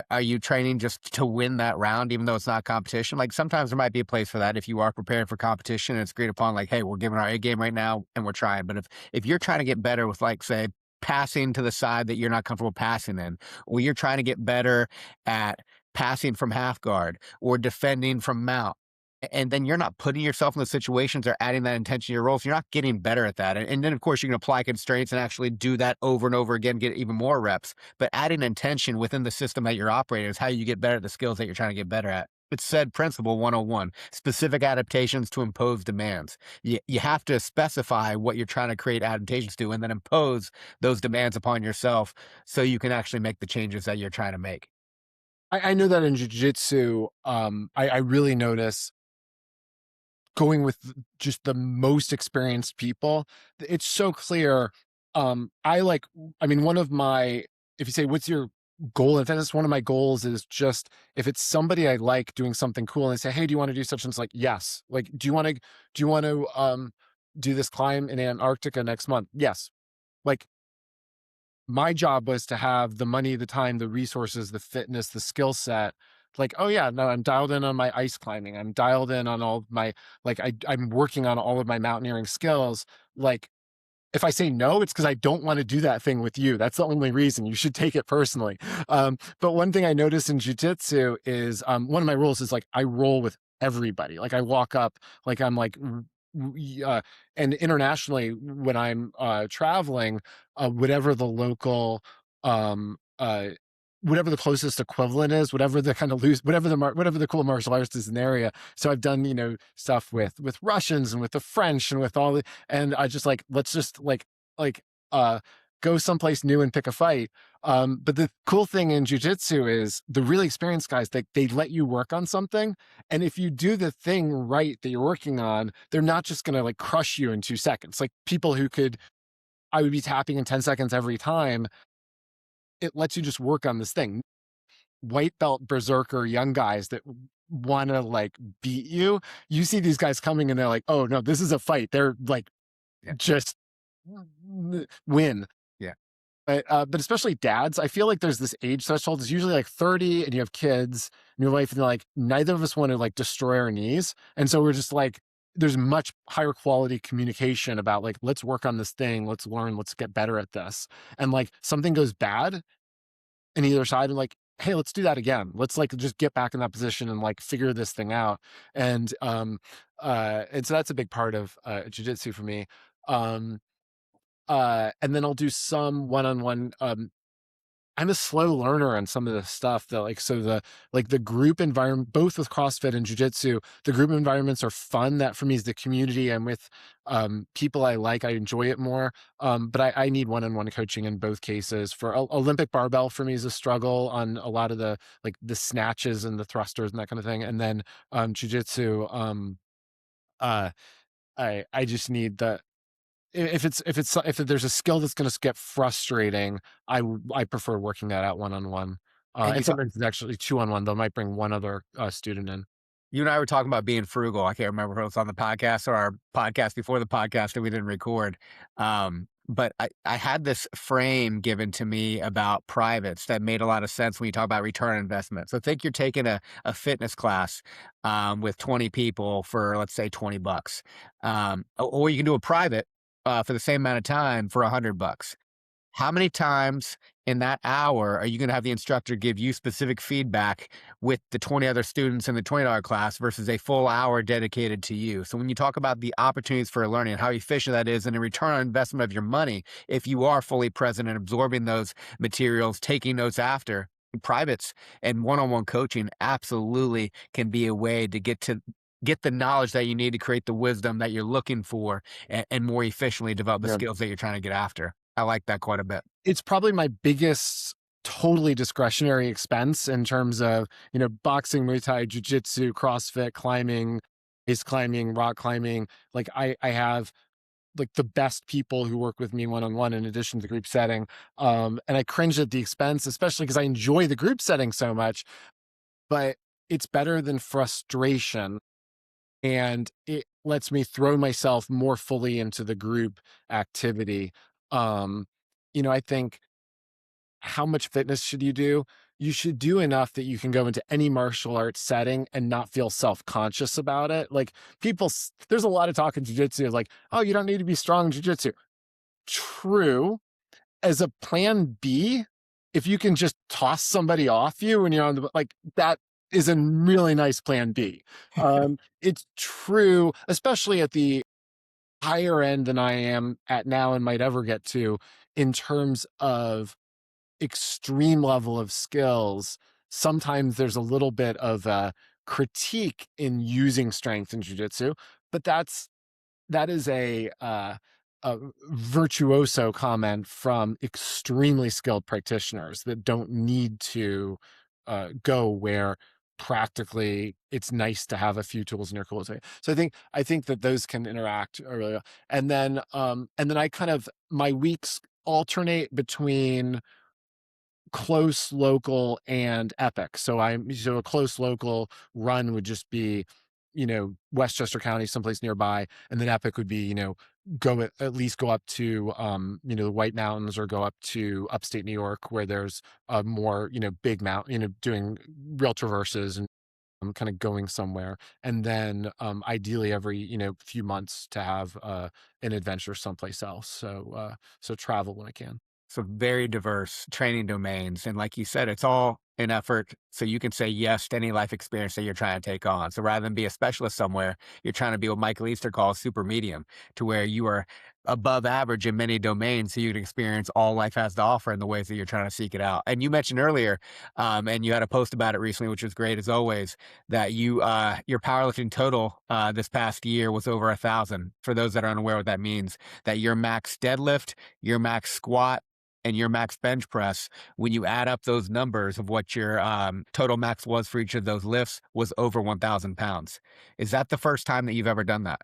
S2: Are you training just to win that round even though it's not competition? Like, sometimes there might be a place for that if you are preparing for competition and it's agreed upon, like, "Hey, we're giving our A game right now and we're trying." But if you're trying to get better with, like, say, passing to the side that you're not comfortable passing in, or you're trying to get better at passing from half guard or defending from mount, and then you're not putting yourself in those situations or adding that intention to your roles, you're not getting better at that. And then, of course, you can apply constraints and actually do that over and over again, get even more reps. But adding intention within the system that you're operating is how you get better at the skills that you're trying to get better at. It's said principle 101, specific adaptations to impose demands. You have to specify what you're trying to create adaptations to and then impose those demands upon yourself so you can actually make the changes that you're trying to make.
S3: I know that in jujitsu, I really notice going with just the most experienced people. It's so clear. I mean, one of my, if you say, what's your goal in fitness? One of my goals is just, if it's somebody I like doing something cool and they say, hey, do you want to do such? And it's like, yes. Do you want to do this climb in Antarctica next month? Yes. Like, my job was to have the money, the time, the resources, the fitness, the skill set. Oh yeah, no, I'm dialed in on my ice climbing. I'm dialed in on all my, I'm working on all of my mountaineering skills. Like, if I say no, it's because I don't want to do that thing with you. That's the only reason. You should take it personally. But one thing I noticed in jujitsu is, one of my rules is I roll with everybody. I walk up, I'm and internationally when I'm traveling, whatever the local um, uh, whatever the closest equivalent is, whatever the kind of loose, whatever the cool martial arts is in the area. So I've done, stuff with Russians and with the French and with all the, and I just like, let's just like, uh, go someplace new and pick a fight. But the cool thing in jujitsu is the really experienced guys, they let you work on something. And if you do the thing right that you're working on, they're not just going to like crush you in 2 seconds. Like people who I would be tapping in 10 seconds every time. It lets you just work on this thing. White belt berserker young guys that want to like beat you. You see these guys coming and they're like, oh no, this is a fight. They're like,
S2: Yeah.
S3: just win.
S2: Yeah.
S3: But especially dads, I feel like there's this age threshold. It's usually like 30 and you have kids and your wife, and they're like, neither of us want to like destroy our knees. And so we're just like, there's much higher quality communication about like, let's work on this thing. Let's learn, let's get better at this. And like something goes bad in either side and like, hey, let's do that again. Let's like just get back in that position and like figure this thing out. And so that's a big part of jiu-jitsu for me. And then I'll do some one-on-one. I'm a slow learner on some of the stuff that the group environment, both with CrossFit and jiu-jitsu, the group environments are fun. That for me is the community. I'm with people I like. I enjoy it more. But I need one-on-one coaching in both cases. For Olympic barbell, for me is a struggle on a lot of the snatches and the thrusters and that kind of thing. And then jiu-jitsu, I just need if there's a skill that's going to get frustrating, I prefer working that out one-on-one. And sometimes it's actually 2-on-1. They might bring one other student in.
S2: You and I were talking about being frugal. I can't remember if it was on the podcast or our podcast before the podcast that we didn't record. But I had this frame given to me about privates that made a lot of sense when you talk about return on investment. So think you're taking a fitness class with 20 people for, let's say, $20. Or you can do a private for the same amount of time for $100. How many times in that hour are you going to have the instructor give you specific feedback with the 20 other students in the $20 class versus a full hour dedicated to you? So when you talk about the opportunities for learning and how efficient that is and a return on investment of your money, if you are fully present and absorbing those materials, taking notes after, privates and one-on-one coaching absolutely can be a way to get the knowledge that you need to create the wisdom that you're looking for and more efficiently develop the skills that you're trying to get after. I like that quite a bit.
S3: It's probably my biggest totally discretionary expense in terms of, boxing, Muay Thai, jiu-jitsu, CrossFit, climbing, ice climbing, rock climbing. Like I have like the best people who work with me one-on-one in addition to the group setting. And I cringe at the expense, especially because I enjoy the group setting so much, but it's better than frustration. And it lets me throw myself more fully into the group activity. I think, how much fitness should you do? You should do enough that you can go into any martial arts setting and not feel self-conscious about it. Like there's a lot of talk in jiu-jitsu like, oh, you don't need to be strong in jiu-jitsu. True. As a plan B, if you can just toss somebody off you when you're on that is a really nice plan B. It's true, especially at the higher end than I am at now and might ever get to in terms of extreme level of skills. Sometimes there's a little bit of a critique in using strength in jiu-jitsu, but that is a virtuoso comment from extremely skilled practitioners that don't need to go where practically it's nice to have a few tools in your toolkit. So I think that those can interact really well. And then I kind of, my weeks alternate between close local and epic. So a close local run would just be, Westchester County, someplace nearby. And then epic would be, at least go up to, the White Mountains or go up to upstate New York where there's a more, big mountain, doing real traverses and kind of going somewhere. And then ideally every, few months to have an adventure someplace else. So travel when I can.
S2: So very diverse training domains. And like you said, it's all an effort so you can say yes to any life experience that you're trying to take on. So rather than be a specialist somewhere, you're trying to be what Michael Easter calls super medium, to where you are above average in many domains so you can experience all life has to offer in the ways that you're trying to seek it out. And you mentioned earlier, and you had a post about it recently, which was great as always, that your powerlifting total this past year was over 1,000. For those that are unaware what that means, that your max deadlift, your max squat, and your max bench press, when you add up those numbers of what your total max was for each of those lifts, was over 1,000 pounds. Is that the first time that you've ever done that?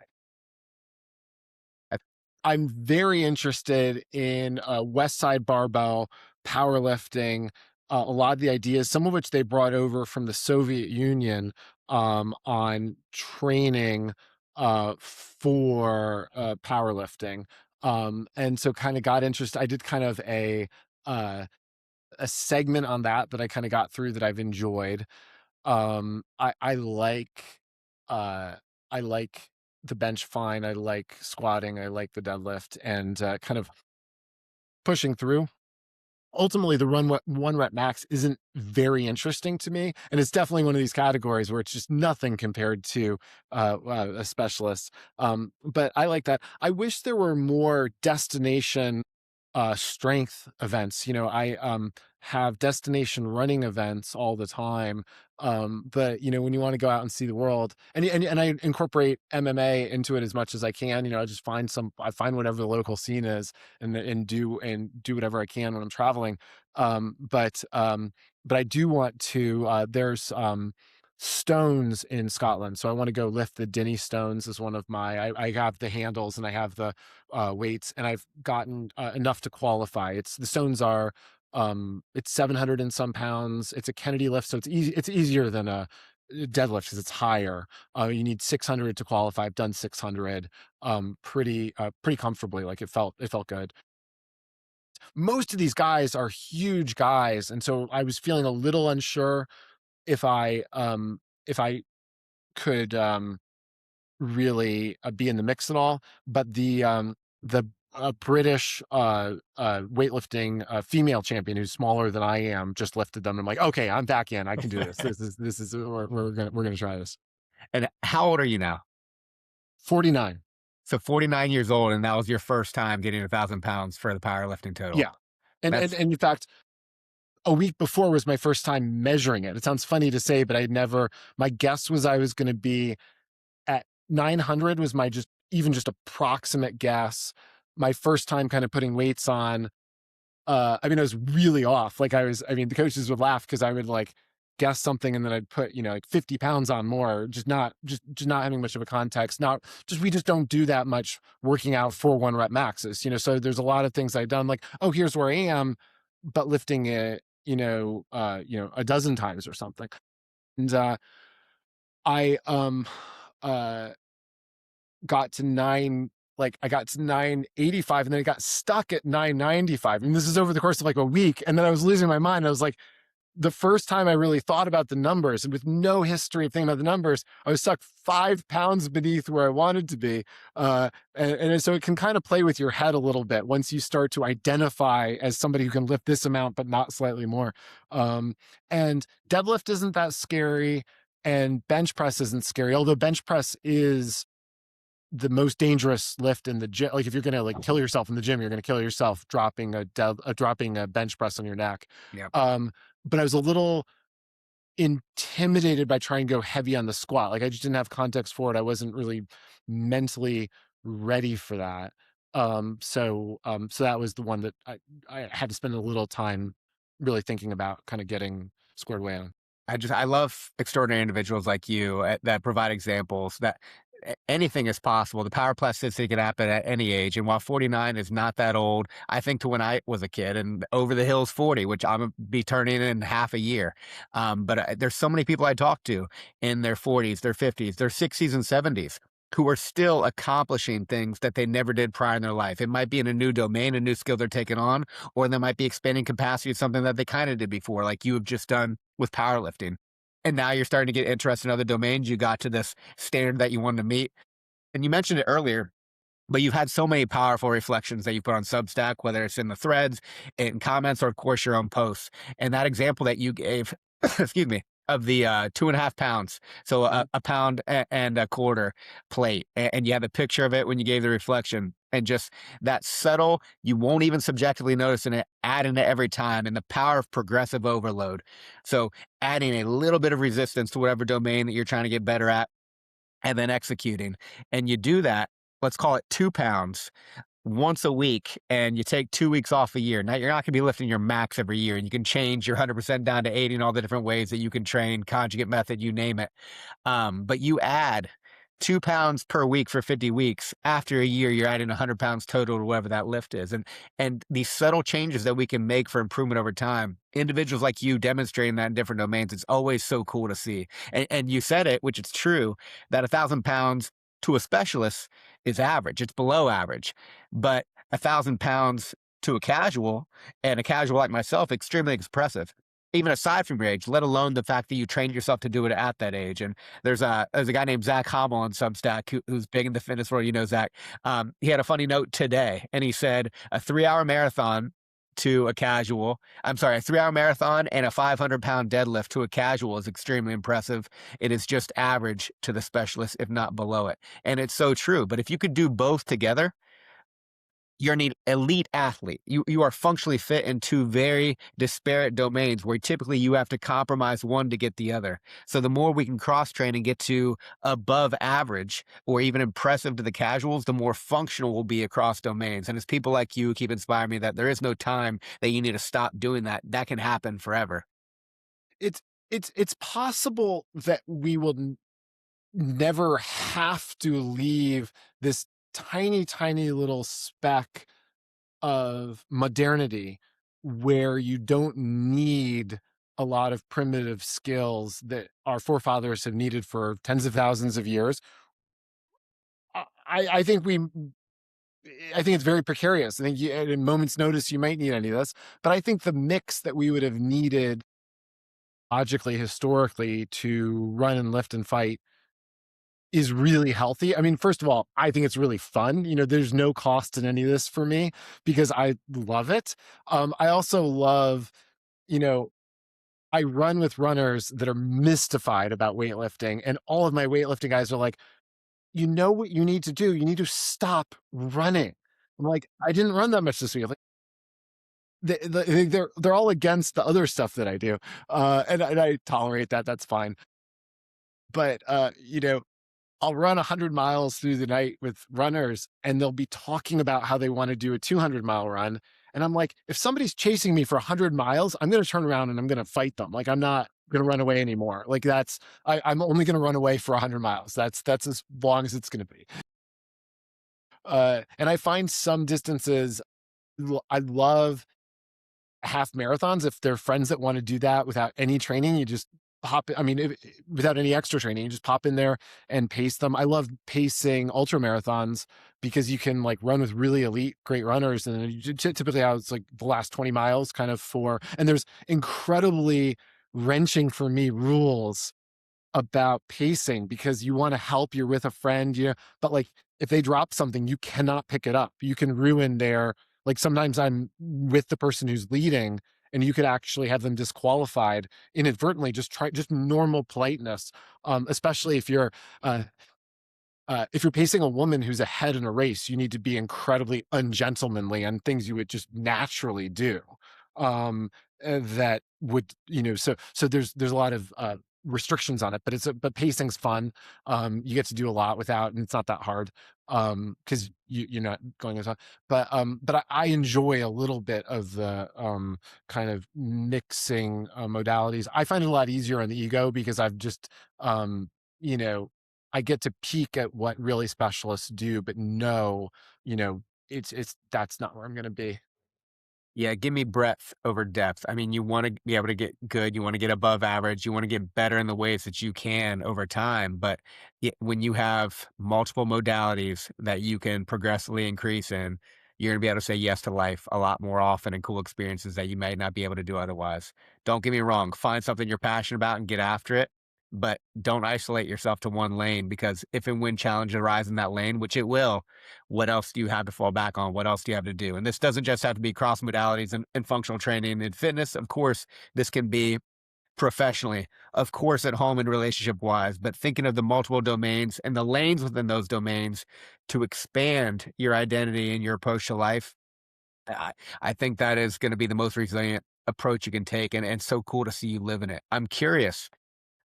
S3: I'm very interested in West Side Barbell, powerlifting, a lot of the ideas, some of which they brought over from the Soviet Union on training for powerlifting. And so kind of got interested. I did kind of a segment on that I kind of got through that I've enjoyed. I like uh I like the bench fine. I like squatting. I like the deadlift and kind of pushing through. Ultimately, the one rep max isn't very interesting to me, and it's definitely one of these categories where it's just nothing compared to a specialist. But I like that. I wish there were more destination strength events. I have destination running events all the time. But when you want to go out and see the world, and I incorporate MMA into it as much as I can. I find whatever the local scene is and do whatever I can when I'm traveling. But I do want to. There's stones in Scotland, so I want to go lift the Dinny stones as one of my. I have the handles and I have the weights, and I've gotten enough to qualify. The stones are it's 700 and some pounds. It's a Kennedy lift, so it's easy. It's easier than a deadlift because it's higher. You need 600 to qualify. I've done 600 pretty comfortably. Like it felt good. Most of these guys are huge guys, and so I was feeling a little unsure if I could really be in the mix at all. But the British weightlifting female champion who's smaller than I am just lifted them. I'm like, okay, I'm back in. I can do this. This is we're gonna try this.
S2: And how old are you now?
S3: 49.
S2: So 49 years old, and that was your first time getting 1,000 pounds for the powerlifting total.
S3: Yeah, and in fact, a week before was my first time measuring it. It sounds funny to say, but I never. My guess was I was going to be at 900 was my just approximate guess. My first time kind of putting weights on. I was really off. The coaches would laugh because I would like guess something and then I'd put, like 50 pounds on more, just not having much of a context. We just don't do that much working out for one rep maxes, so there's a lot of things I've done like, oh, here's where I am, but lifting it, a dozen times or something. And, I, got to I got to 985 and then I got stuck at 995. And this is over the course of like a week. And then I was losing my mind. I was like, the first time I really thought about the numbers and with no history of thinking about the numbers, I was stuck 5 pounds beneath where I wanted to be. And so it can kind of play with your head a little bit once you start to identify as somebody who can lift this amount, but not slightly more. And deadlift isn't that scary and bench press isn't scary, although bench press is the most dangerous lift in the gym. Like if you're going to like kill yourself in the gym, you're going to kill yourself dropping a bench press on your neck.
S2: Yeah.
S3: But I was a little intimidated by trying to go heavy on the squat. Like I just didn't have context for it. I wasn't really mentally ready for that. So that was the one that I had to spend a little time really thinking about kind of getting squared away on.
S2: I love extraordinary individuals like you that provide examples that anything is possible. The power plasticity can happen at any age. And while 49 is not that old, I think to when I was a kid and over the hill's 40, which I'm going to be turning in half a year. But there's so many people I talk to in their 40s, their 50s, their 60s and 70s who are still accomplishing things that they never did prior in their life. It might be in a new domain, a new skill they're taking on, or they might be expanding capacity of something that they kind of did before, like you have just done with powerlifting. And now you're starting to get interested in other domains. You got to this standard that you wanted to meet. And you mentioned it earlier, but you've had so many powerful reflections that you put on Substack, whether it's in the threads, in comments, or of course your own posts. And that example that you gave, excuse me, of the 2.5 pounds. So
S3: Mhm.
S2: a pound and a quarter plate. And you have a picture of it when you gave the reflection. And just that subtle, you won't even subjectively notice in it, adding it every time, and the power of progressive overload. So adding a little bit of resistance to whatever domain that you're trying to get better at, and then executing. And you do that, let's call it 2 pounds once a week, and you take 2 weeks off a year. Now, you're not going to be lifting your max every year, and you can change your 100% down to 80 and all the different ways that you can train, conjugate method, you name it. But you add 2 pounds per week for 50 weeks. After a year, you're adding 100 pounds total to whatever that lift is. And these subtle changes that we can make for improvement over time, individuals like you demonstrating that in different domains, it's always so cool to see. And you said it, which is true, that 1,000 pounds to a specialist is average. It's below average. But 1,000 pounds to a casual, and a casual like myself, extremely expressive. Even aside from your age, let alone the fact that you trained yourself to do it at that age. And there's a guy named Zach Hommel on Substack who's big in the fitness world. You know, Zach. He had a funny note today, and he said a 3 hour marathon to a casual. I'm sorry, a 3 hour marathon and a 500 pound deadlift to a casual is extremely impressive. It is just average to the specialist, if not below it. And it's so true. But if you could do both together, you're an elite athlete. You are functionally fit in two very disparate domains where typically you have to compromise one to get the other. So the more we can cross train and get to above average or even impressive to the casuals, the more functional we'll be across domains. And it's people like you keep inspiring me that there is no time that you need to stop doing that. That can happen forever.
S3: It's it's possible that we will never have to leave this tiny, tiny little speck of modernity where you don't need a lot of primitive skills that our forefathers have needed for tens of thousands of years. I think I think it's very precarious. I think at a moment's notice you might need any of this, but I think the mix that we would have needed logically, historically, to run and lift and fight is really healthy. I mean, first of all, I think it's really fun. There's no cost in any of this for me because I love it. I also love, you know, I run with runners that are mystified about weightlifting, and all of my weightlifting guys are like, you know what you need to do? You need to stop running. I'm like, I didn't run that much this week. Like, they're all against the other stuff that I do, and I tolerate that. That's fine. But I'll run 100 miles through the night with runners, and they'll be talking about how they want to do a 200-mile run. And I'm like, if somebody's chasing me for 100 miles, I'm going to turn around and I'm going to fight them. Like, I'm not going to run away anymore. Like, I'm only going to run away for 100 miles. That's as long as it's going to be. And I find some distances, I love half marathons. If they're friends that want to do that without any training, you just hop. I mean, without any extra training, you just pop in there and pace them. I love pacing ultra marathons because you can like run with really elite, great runners, and typically I was like the last 20 miles kind of and there's incredibly wrenching for me rules about pacing because you want to help, you're with a friend, but like if they drop something, you cannot pick it up. You can ruin like sometimes I'm with the person who's leading and you could actually have them disqualified inadvertently. Just normal politeness. Especially if you're pacing a woman who's ahead in a race, you need to be incredibly ungentlemanly on things you would just naturally do. That would, so there's a lot of restrictions on it, but pacing's fun. You get to do a lot without, and it's not that hard. Because you're not going as hard. But I enjoy a little bit of the kind of mixing modalities. I find it a lot easier on the ego because I've just you know I get to peek at what really specialists do, but no, it's that's not where I'm going to be.
S2: Yeah, give me breadth over depth. I mean, you want to be able to get good, you want to get above average, you want to get better in the ways that you can over time. But when you have multiple modalities that you can progressively increase in, you're going to be able to say yes to life a lot more often and cool experiences that you may not be able to do otherwise. Don't get me wrong, find something you're passionate about and get after it. But don't isolate yourself to one lane because if and when challenges arise in that lane, which it will, what else do you have to fall back on? What else do you have to do? And this doesn't just have to be cross modalities and functional training and fitness. Of course, this can be professionally, of course, at home and relationship wise, but thinking of the multiple domains and the lanes within those domains to expand your identity and your approach to life. I, I think that is going to be the most resilient approach you can take. And so cool to see you live in it. I'm curious.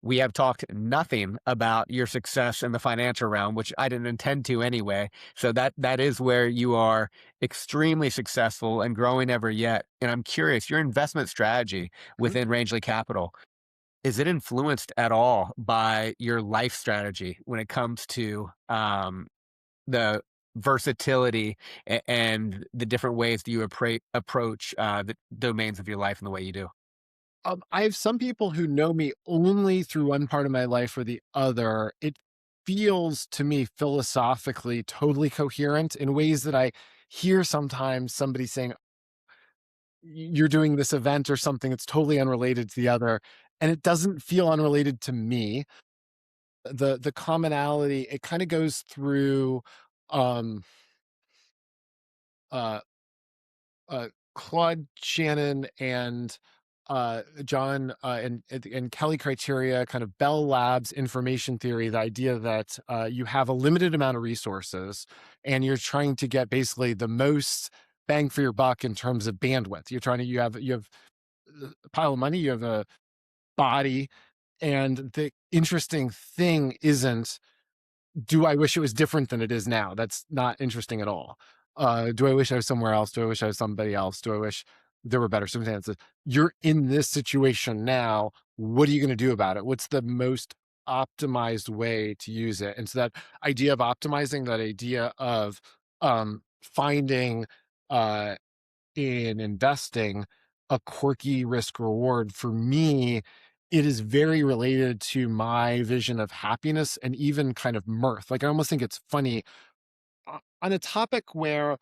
S2: We have talked nothing about your success in the financial realm, which I didn't intend to anyway. So that is where you are extremely successful and growing every yet. And I'm curious, your investment strategy
S3: Mhm.
S2: within Rangeley Capital, is it influenced at all by your life strategy when it comes to the versatility and the different ways that you approach the domains of your life and the way you do?
S3: I have some people who know me only through one part of my life or the other. It feels to me philosophically totally coherent in ways that I hear sometimes somebody saying, you're doing this event or something that's totally unrelated to the other. And it doesn't feel unrelated to me. The commonality, it kind of goes through um uh Claude Shannon and John and Kelly criteria, kind of Bell Labs information theory, the idea that you have a limited amount of resources and you're trying to get basically the most bang for your buck in terms of bandwidth. You have a pile of money, you have a body, and the interesting thing isn't, do I wish it was different than it is now? That's not interesting at all. Do I wish I was somewhere else? Do I wish I was somebody else? Do I wish there were better circumstances? You're in this situation now. What are you going to do about it? What's the most optimized way to use it? And so that idea of optimizing, that idea of finding uh, in investing a quirky risk reward, for me, it is very related to my vision of happiness and even kind of mirth. Like, I almost think it's funny on a topic where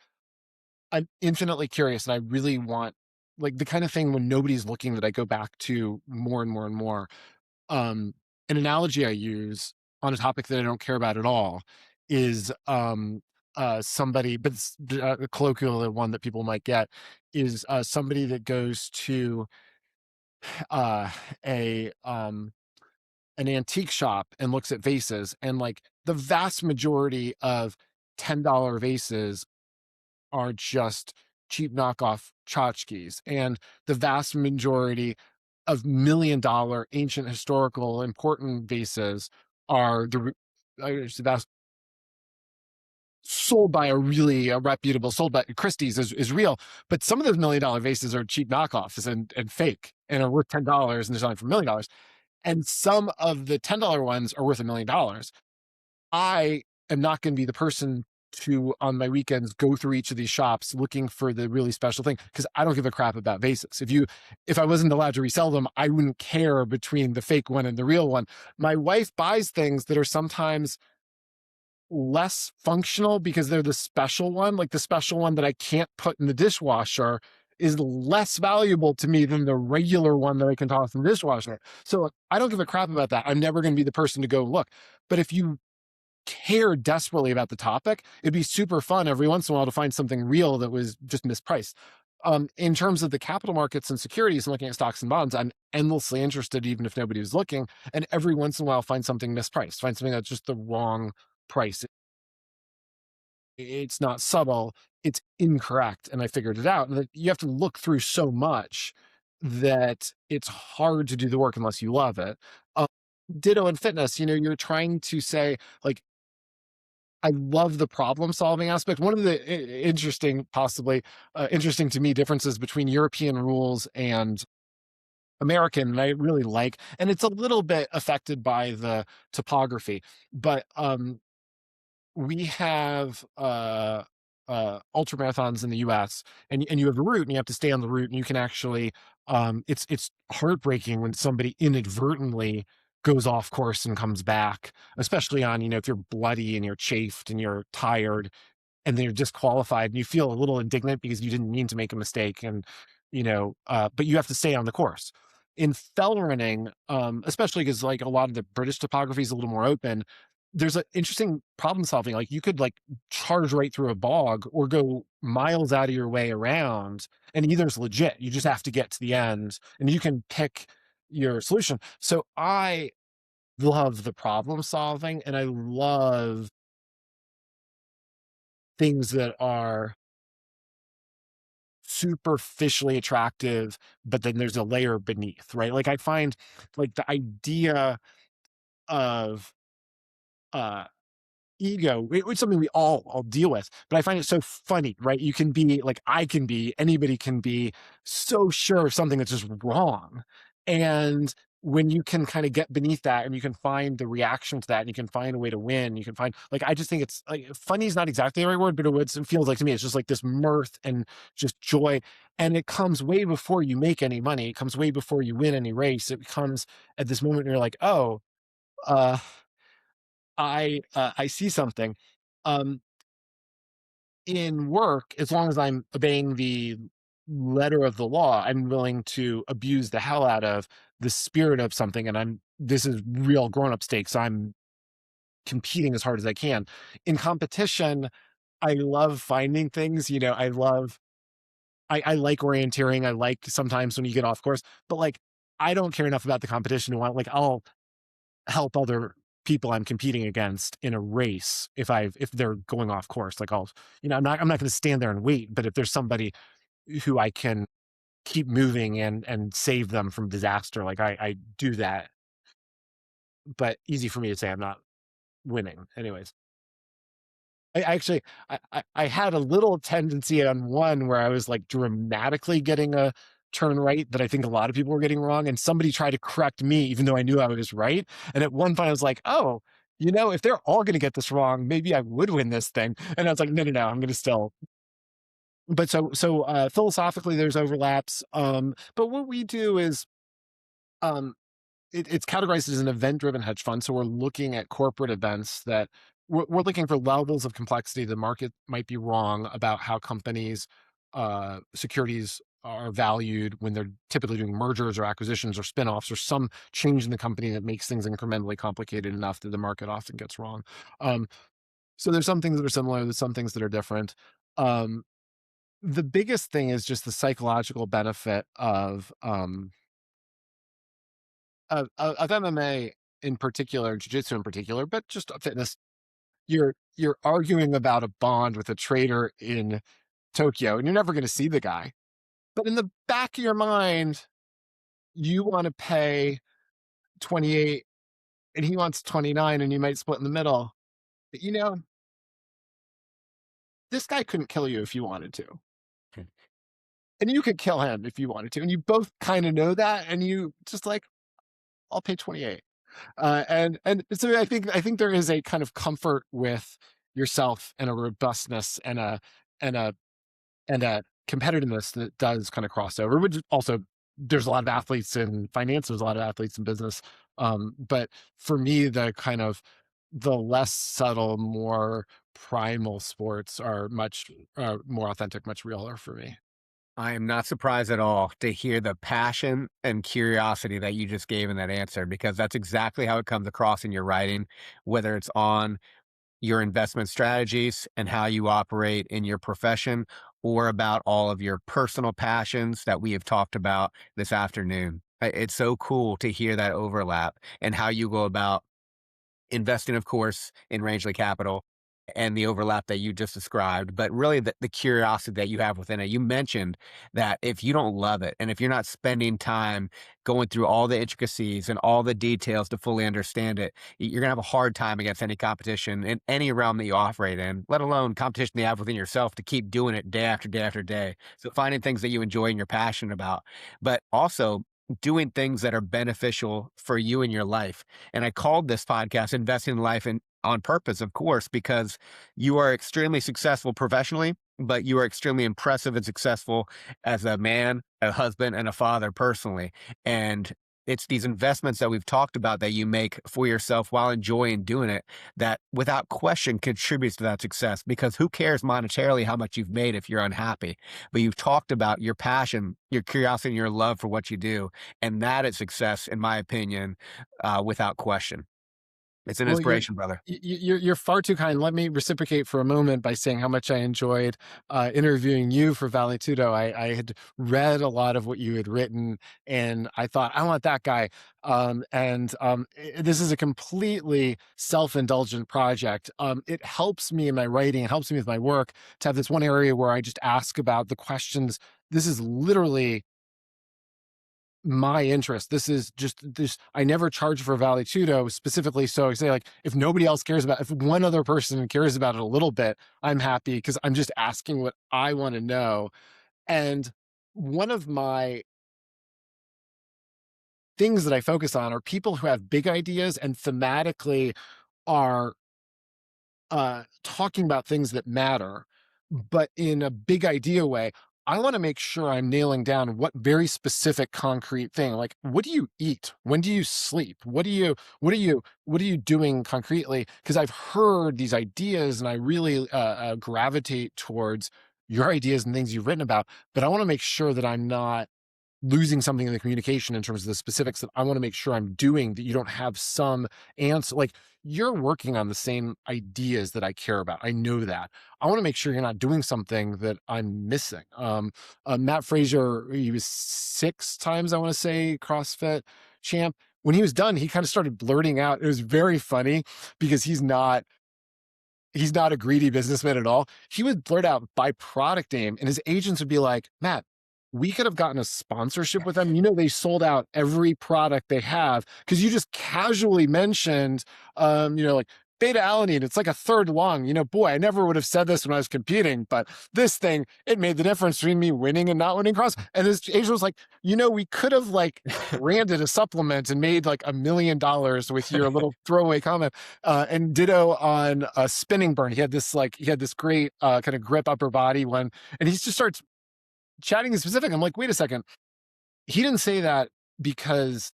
S3: I'm infinitely curious and I really want, like, the kind of thing when nobody's looking that I go back to more and more and more. Um, an analogy I use on a topic that I don't care about at all is somebody, but it's a colloquial one that people might get, is somebody that goes to uh, a an antique shop and looks at vases, and like the vast majority of $10 vases are just cheap knockoff tchotchkes, and the vast majority of $1 million ancient historical important vases are the vast, sold by a really reputable, sold by Christie's is real, but some of those $1 million vases are cheap knockoffs and fake and are worth $10 and they're selling for $1 million. And some of the $10 ones are worth $1 million. I am not going to be the person to, on my weekends, go through each of these shops looking for the really special thing, because I don't give a crap about vases. If I wasn't allowed to resell them, I wouldn't care between the fake one and the real one. My wife buys things that are sometimes less functional because they're the special one. Like, the special one that I can't put in the dishwasher is less valuable to me than the regular one that I can toss in the dishwasher. So I don't give a crap about that. I'm never going to be the person to go look. But if you care desperately about the topic, it'd be super fun every once in a while to find something real that was just mispriced. In terms of the capital markets and securities and looking at stocks and bonds, I'm endlessly interested, even if nobody was looking. And every once in a while, find something mispriced, find something that's just the wrong price. It's not subtle, it's incorrect. And I figured it out. And that you have to look through so much that it's hard to do the work unless you love it. Um, Ditto in fitness, you're trying to say, like, I love the problem solving aspect. One of the interesting, possibly interesting to me, differences between European rules and American, and I really like, and it's a little bit affected by the topography, but we have ultra marathons in the US, and you have a route and you have to stay on the route, and you can actually it's heartbreaking when somebody inadvertently goes off course and comes back, especially on, if you're bloody and you're chafed and you're tired and then you're disqualified and you feel a little indignant because you didn't mean to make a mistake, and but you have to stay on the course. In fell running, especially because, like, a lot of the British topography is a little more open, there's an interesting problem solving. Like, you could, like, charge right through a bog or go miles out of your way around, and either is legit. You just have to get to the end, and you can pick your solution. So I love the problem solving, and I love things that are superficially attractive, but then there's a layer beneath, right? Like I find like the idea of uh ego, it's something we all deal with, but I find it so funny, right? You can be like, I can be, anybody can be so sure of something that's just wrong. And when you can kind of get beneath that and you can find the reaction to that and you can find a way to win, you can find, like, I just think it's like, funny is not exactly the right word, but it feels like to me, it's just like this mirth and just joy. And it comes way before you make any money. It comes way before you win any race. It comes at this moment where you're like, oh, uh, I see something. Um, in work, as long as I'm obeying the letter of the law, I'm willing to abuse the hell out of the spirit of something, and this is real grown-up stakes. I'm competing as hard as I can. In competition, I love finding things, I like orienteering. I like sometimes when you get off course, but like I don't care enough about the competition to want like I'll help other people I'm competing against in a race if they're going off course. Like I'm not going to stand there and wait, but if there's somebody who I can keep moving and save them from disaster, like I do that. But easy for me to say I'm not winning. Anyways, I actually I had a little tendency on one where I was like dramatically getting a turn right that I think a lot of people were getting wrong, and somebody tried to correct me even though I knew I was right. And at one point I was like, oh, if they're all going to get this wrong, maybe I would win this thing. And I was like, no, no, no, I'm going to still. But philosophically, there's overlaps. But what we do is um, it's categorized as an event-driven hedge fund. So we're looking at corporate events that we're looking for levels of complexity. The market might be wrong about how companies' securities are valued when they're typically doing mergers or acquisitions or spinoffs or some change in the company that makes things incrementally complicated enough that the market often gets wrong. Um, so there's some things that are similar, there's some things that are different. Um, the biggest thing is just the psychological benefit of MMA in particular, jiu-jitsu in particular, but just fitness. You're arguing about a bond with a trader in Tokyo, and you're never going to see the guy. But in the back of your mind, you want to pay 28 and he wants 29, and you might split in the middle. But this guy couldn't kill you if you wanted to. And you could kill him if you wanted to. And you both kind of know that, and you just like, I'll pay 28. And so I think there is a kind of comfort with yourself and a robustness and a competitiveness that does kind of cross over, which also there's a lot of athletes in finance, there's a lot of athletes in business. But for me, the less subtle, more primal sports are much more authentic, much realer for me.
S2: I am not surprised at all to hear the passion and curiosity that you just gave in that answer, because that's exactly how it comes across in your writing, whether it's on your investment strategies and how you operate in your profession, or about all of your personal passions that we have talked about this afternoon. It's so cool to hear that overlap and how you go about investing, of course, in Rangeley Capital and the overlap that you just described, but really the curiosity that you have within it. You mentioned that if you don't love it and if you're not spending time going through all the intricacies and all the details to fully understand it, you're going to have a hard time against any competition in any realm that you operate in, let alone competition you have within yourself to keep doing it day after day after day. So finding things that you enjoy and you're passionate about, but also doing things that are beneficial for you in your life. And I called this podcast Investing in Life and on purpose, of course, because you are extremely successful professionally, but you are extremely impressive and successful as a man, a husband, and a father personally. And it's these investments that we've talked about that you make for yourself while enjoying doing it that without question contributes to that success, because who cares monetarily how much you've made if you're unhappy? But you've talked about your passion, your curiosity, and your love for what you do. And that is success, in my opinion, without question. It's an
S3: Well,
S2: inspiration, brother.
S3: you're far too kind. Let me reciprocate for a moment by saying how much I enjoyed interviewing you for Vale Tudo. I had read a lot of what you had written, and I thought, I want that guy. This is a completely self-indulgent project. It helps me in my writing. It helps me with my work to have this one area where I just ask about the questions. This is literally my interest. This is just this. I never charge for Vale Tudo specifically. So I say, like, if nobody else cares about, if one other person cares about it a little bit, I'm happy because I'm just asking what I want to know. And one of my things that I focus on are people who have big ideas and thematically are talking about things that matter, but in a big idea way. I want to make sure I'm nailing down what very specific concrete thing. Like, what do you eat? When do you sleep? What are you doing concretely? Because I've heard these ideas and I really gravitate towards your ideas and things you've written about, but I want to make sure that I'm not losing something in the communication in terms of the specifics that I want to make sure I'm doing, that you don't have some answer. Like, you're working on the same ideas that I care about. I know that. I want to make sure you're not doing something that I'm missing. Matt Frazier, he was 6 times, I want to say, CrossFit champ. When he was done, he kind of started blurting out. It was very funny because he's not a greedy businessman at all. He would blurt out by product name, and his agents would be like, Matt, we could have gotten a sponsorship with them. You know, they sold out every product they have because you just casually mentioned, like beta alanine. It's like a third lung. You know, boy, I never would have said this when I was competing, but this thing, it made the difference between me winning and not winning cross. And his agent was like, we could have like branded a supplement and made like $1 million with your little throwaway comment. And ditto on a spinning burn. He had this great kind of grip upper body one, and he just starts chatting in specific. I'm like, wait a second. He didn't say that because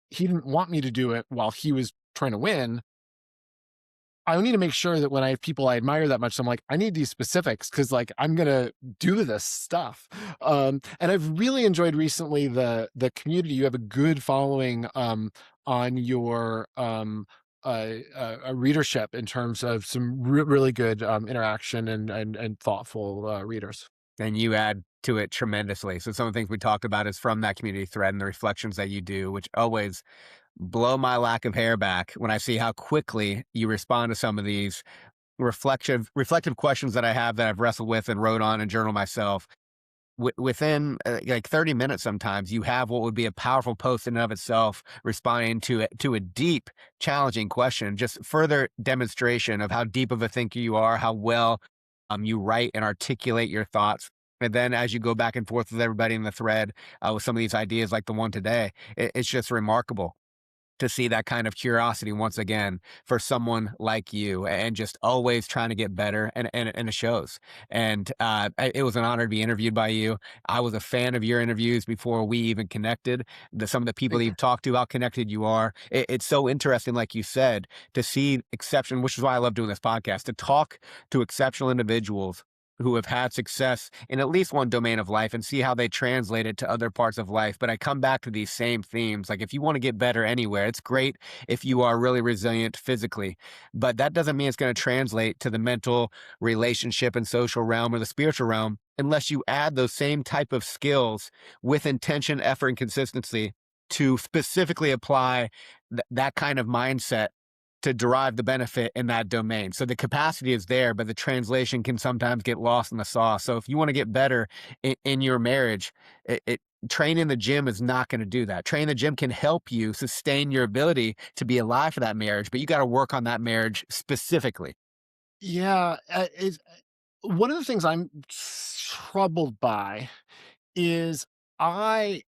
S3: he didn't want me to do it while he was trying to win. I need to make sure that when I have people I admire that much, I'm like, I need these specifics because like I'm gonna do this stuff. And I've really enjoyed recently the community. You have a good following on your readership in terms of some really good interaction and thoughtful readers.
S2: And you add to it tremendously. So some of the things we talked about is from that community thread and the reflections that you do, which always blow my lack of hair back when I see how quickly you respond to some of these reflective questions that I have that I've wrestled with and wrote on and journal myself. Within like 30 minutes, sometimes you have what would be a powerful post in and of itself, responding to a deep, challenging question. Just further demonstration of how deep of a thinker you are, how well you write and articulate your thoughts. And then as you go back and forth with everybody in the thread with some of these ideas like the one today, it's just remarkable to see that kind of curiosity once again for someone like you, and just always trying to get better, and it shows. And it was an honor to be interviewed by you. I was a fan of your interviews before we even connected. Some of the people that you've talked to, how connected you are. It's so interesting, like you said, to see exception, which is why I love doing this podcast, to talk to exceptional individuals who have had success in at least one domain of life and see how they translate it to other parts of life. But I come back to these same themes. Like, if you want to get better anywhere, it's great if you are really resilient physically, but that doesn't mean it's going to translate to the mental, relationship, and social realm or the spiritual realm unless you add those same type of skills with intention, effort, and consistency to specifically apply that kind of mindset to derive the benefit in that domain. So the capacity is there, but the translation can sometimes get lost in the sauce. So if you want to get better in your marriage, training in the gym is not going to do that. Training in the gym can help you sustain your ability to be alive for that marriage, but you got to work on that marriage specifically.
S3: Yeah, one of the things I'm troubled by is I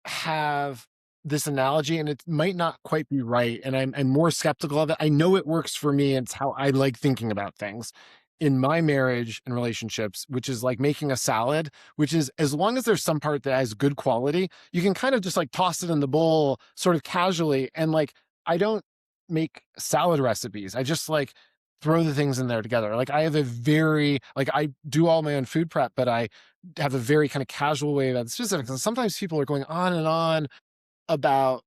S3: have this analogy, and it might not quite be right, and I'm more skeptical of it. I know it works for me. It's how I like thinking about things in my marriage and relationships, which is like making a salad, which is, as long as there's some part that has good quality, you can kind of just like toss it in the bowl sort of casually. And like, I don't make salad recipes. I just like throw the things in there together. Like, I have a very, like, I do all my own food prep, but I have a very kind of casual way about the specifics. And sometimes people are going on and on about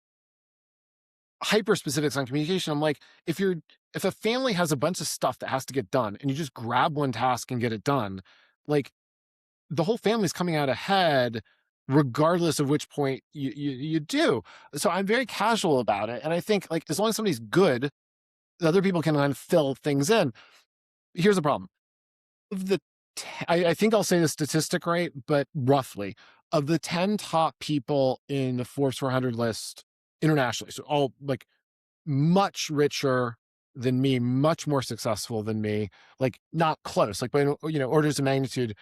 S3: hyper specifics on communication. I'm like, if a family has a bunch of stuff that has to get done and you just grab one task and get it done, like the whole family's coming out ahead regardless of which point you do. So I'm very casual about it. And I think like as long as somebody's good, the other people can kind of fill things in. Here's the problem. Of the I think I'll say the statistic right, but roughly of the 10 top people in the Forbes 400 list internationally, so all like much richer than me, much more successful than me, like not close, like by orders of magnitude.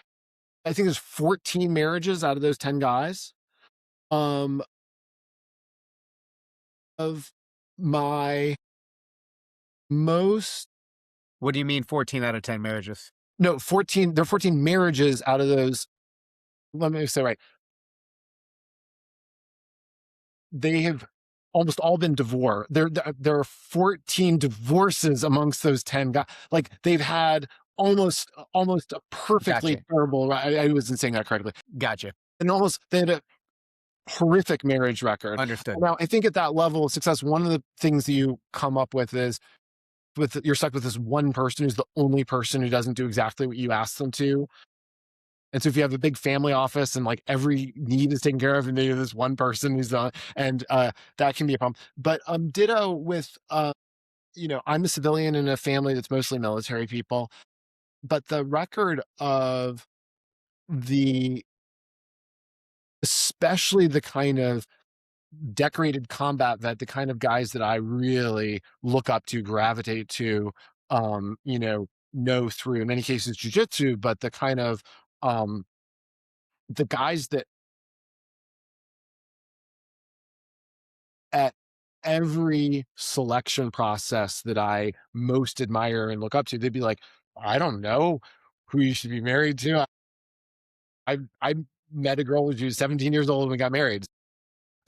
S3: I think there's 14 marriages out of those 10 guys. Um, of my most
S2: What do you mean 14 out of 10 marriages?
S3: no 14 there are 14 marriages out of those. Let me say right. They have almost all been divorced. There are 14 divorces amongst those 10 guys. Like they've had almost a perfectly
S2: Gotcha.
S3: terrible. I wasn't saying that correctly.
S2: Gotcha.
S3: And almost they had a horrific marriage record.
S2: Understood.
S3: Now, I think at that level of success, one of the things that you come up with is you're stuck with this one person who's the only person who doesn't do exactly what you ask them to. And so if you have a big family office and like every need is taken care of, and maybe this one person who's and that can be a problem. But ditto with I'm a civilian in a family that's mostly military people. But the record of the especially the kind of decorated combat vet, the kind of guys that I really look up to, gravitate to, know through in many cases jujitsu, but the kind of um the guys that at every selection process that I most admire and look up to, they'd be like, I don't know who you should be married to. I met a girl when she was 17 years old and we got married.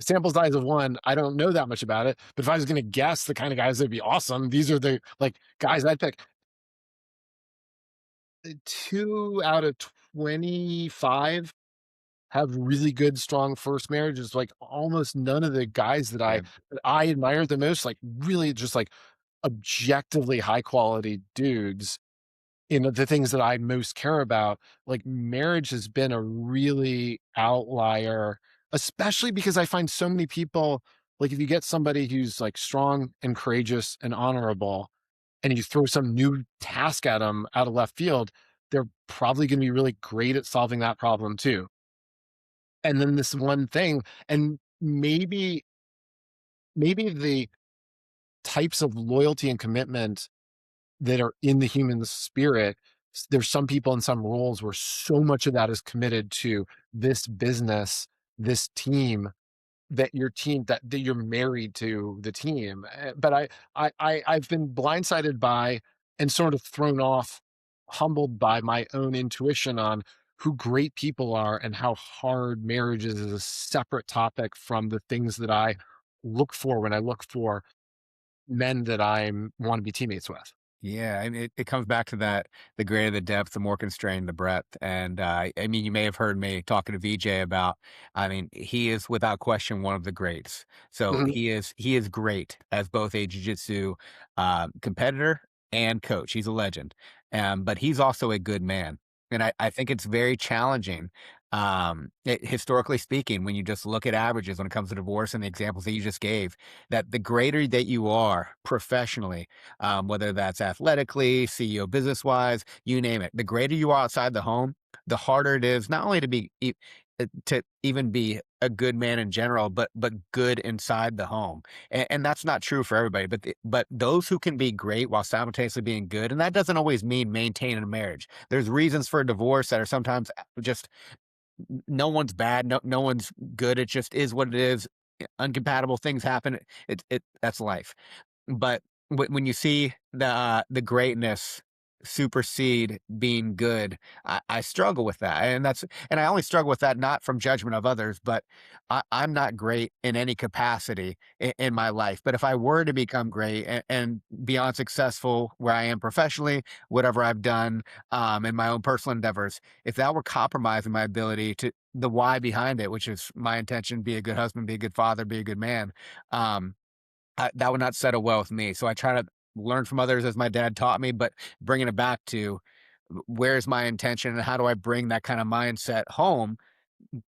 S3: Sample size of one, I don't know that much about it. But if I was going to guess the kind of guys that'd be awesome, these are the like guys I'd pick. 2 out of 25 have really good, strong first marriages. Like almost none of the guys
S2: Yeah.
S3: that I admire the most, like really just like objectively high quality dudes in the things that I most care about. Like marriage has been a really outlier, especially because I find so many people, like if you get somebody who's like strong and courageous and honorable, and you throw some new task at them out of left field, they're probably going to be really great at solving that problem too. And then this one thing, and maybe the types of loyalty and commitment that are in the human spirit, there's some people in some roles where so much of that is committed to this business, this team, that you're married to the team. But I've been blindsided by and sort of thrown off, humbled by my own intuition on who great people are and how hard marriage is as a separate topic from the things that I look for when I look for men that I want to be teammates with.
S2: Yeah, and it comes back to that, the greater the depth, the more constrained the breadth. And I mean, you may have heard me talking to VJ about, I mean, he is without question one of the greats. So
S3: Mhm.
S2: he is great as both a jiu-jitsu competitor and coach. He's a legend. But he's also a good man. And I think it's very challenging, historically speaking, when you just look at averages when it comes to divorce and the examples that you just gave, that the greater that you are professionally, whether that's athletically, CEO business wise, you name it. The greater you are outside the home, the harder it is not only to even be a good man in general, but good inside the home. And that's not true for everybody. But those who can be great while simultaneously being good, and that doesn't always mean maintaining a marriage. There's reasons for a divorce that are sometimes just no one's bad, no one's good. It just is what it is. Uncompatible things happen. It that's life. But when you see the greatness supersede being good, I struggle with that, and I only struggle with that not from judgment of others, but I'm not great in any capacity in my life. But if I were to become great and beyond successful where I am professionally, whatever I've done in my own personal endeavors, if that were compromising my ability to the why behind it, which is my intention, be a good husband, be a good father, be a good man. Um, that would not settle well with me. So I try to learn from others as my dad taught me, but bringing it back to where's my intention and how do I bring that kind of mindset home?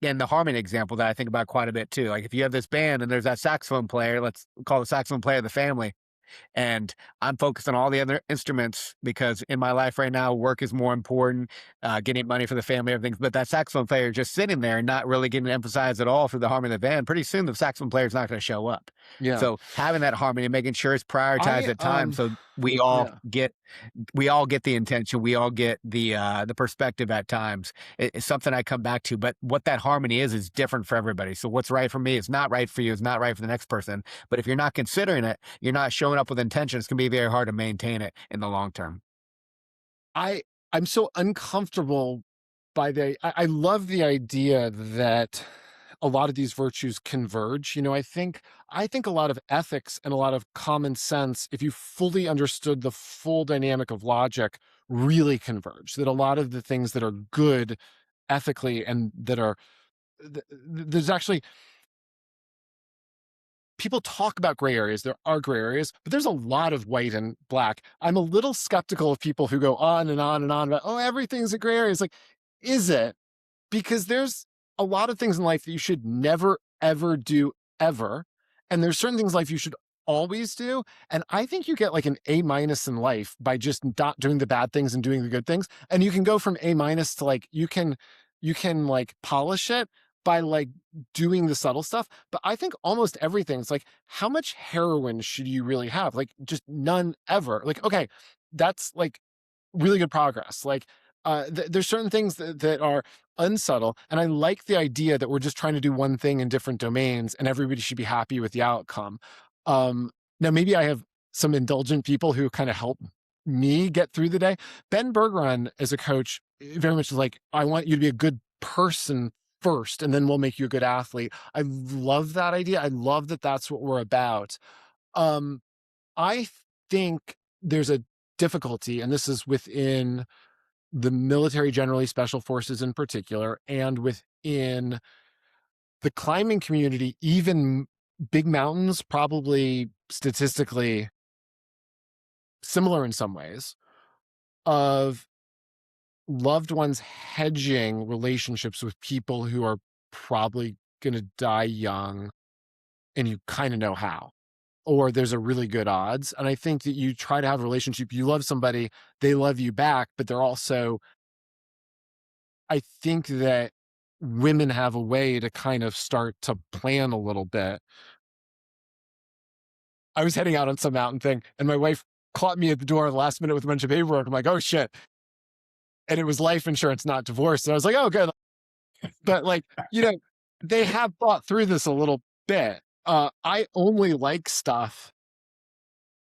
S2: And the harmony example that I think about quite a bit too. Like if you have this band and there's that saxophone player, let's call the saxophone player the family, and I'm focused on all the other instruments because in my life right now, work is more important, getting money for the family, everything. But that saxophone player just sitting there and not really getting emphasized at all for the harmony of the band. Pretty soon, the saxophone player is not going to show up.
S3: Yeah.
S2: So having that harmony, making sure it's prioritized
S3: I
S2: at times, so we all
S3: yeah.
S2: get the intention, we all get the perspective at times. It's something I come back to, but what that harmony is different for everybody. So what's right for me is not right for you, it's not right for the next person. But if you're not considering it, you're not showing up with intention, it's gonna be very hard to maintain it in the long term.
S3: I I'm so uncomfortable by I love the idea that a lot of these virtues converge. You know, I think a lot of ethics and a lot of common sense, if you fully understood the full dynamic of logic, really converge. That a lot of the things that are good ethically and that are there's actually people talk about gray areas. There are gray areas, but there's a lot of white and black. I'm a little skeptical of people who go on and on and on about, oh, everything's a gray area. It's like, is it? Because there's a lot of things in life that you should never, ever do ever. And there's certain things in life you should always do. And I think you get like an A minus in life by just not doing the bad things and doing the good things. And you can go from A minus to like, you can like polish it by like doing the subtle stuff. But I think almost everything's like, how much heroin should you really have? Like just none ever. Like, okay, that's like really good progress. Like, there's certain things that are unsubtle, and I like the idea that we're just trying to do one thing in different domains, and everybody should be happy with the outcome. Um, Now, maybe I have some indulgent people who kind of help me get through the day. Ben Bergeron, as a coach, very much is like, I want you to be a good person first, and then we'll make you a good athlete. I love that idea. I love that that's what we're about. Um, I think there's a difficulty, and this is within the military generally, special forces in particular, and within the climbing community, even big mountains, probably statistically similar in some ways, of loved ones hedging relationships with people who are probably going to die young, and you kind of know how. Or there's a really good odds. And I think that you try to have a relationship, you love somebody, they love you back, but they're also, I think that women have a way to kind of start to plan a little bit. I was heading out on some mountain thing, and my wife caught me at the door at the last minute with a bunch of paperwork. I'm like, oh shit. And it was life insurance, not divorce. And I was like, oh, good. But like, they have thought through this a little bit. I only like stuff.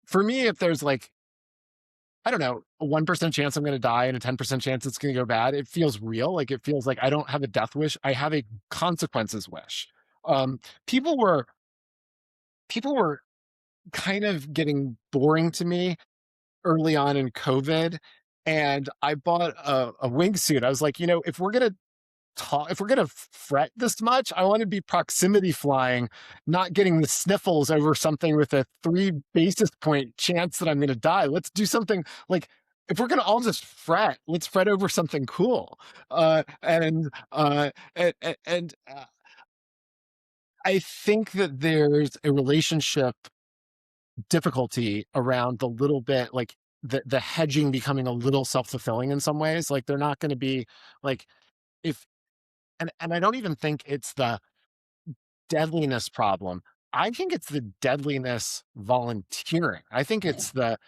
S3: For me, if there's like, I don't know, a 1% chance I'm going to die and a 10% chance it's going to go bad, it feels real. Like it feels like I don't have a death wish. I have a consequences wish. Um, people were people were kind of getting boring to me early on in COVID, and I bought a wingsuit. I was like, if we're gonna fret this much, I want to be proximity flying, not getting the sniffles over something with a 3 basis point chance that I'm gonna die. Let's do something like, if we're gonna all just fret, let's fret over something cool. And I think that there's a relationship difficulty around the little bit, like the hedging becoming a little self-fulfilling in some ways. Like they're not going to be like, if and I don't even think it's the deadliness problem. I think it's the deadliness volunteering. I think it's the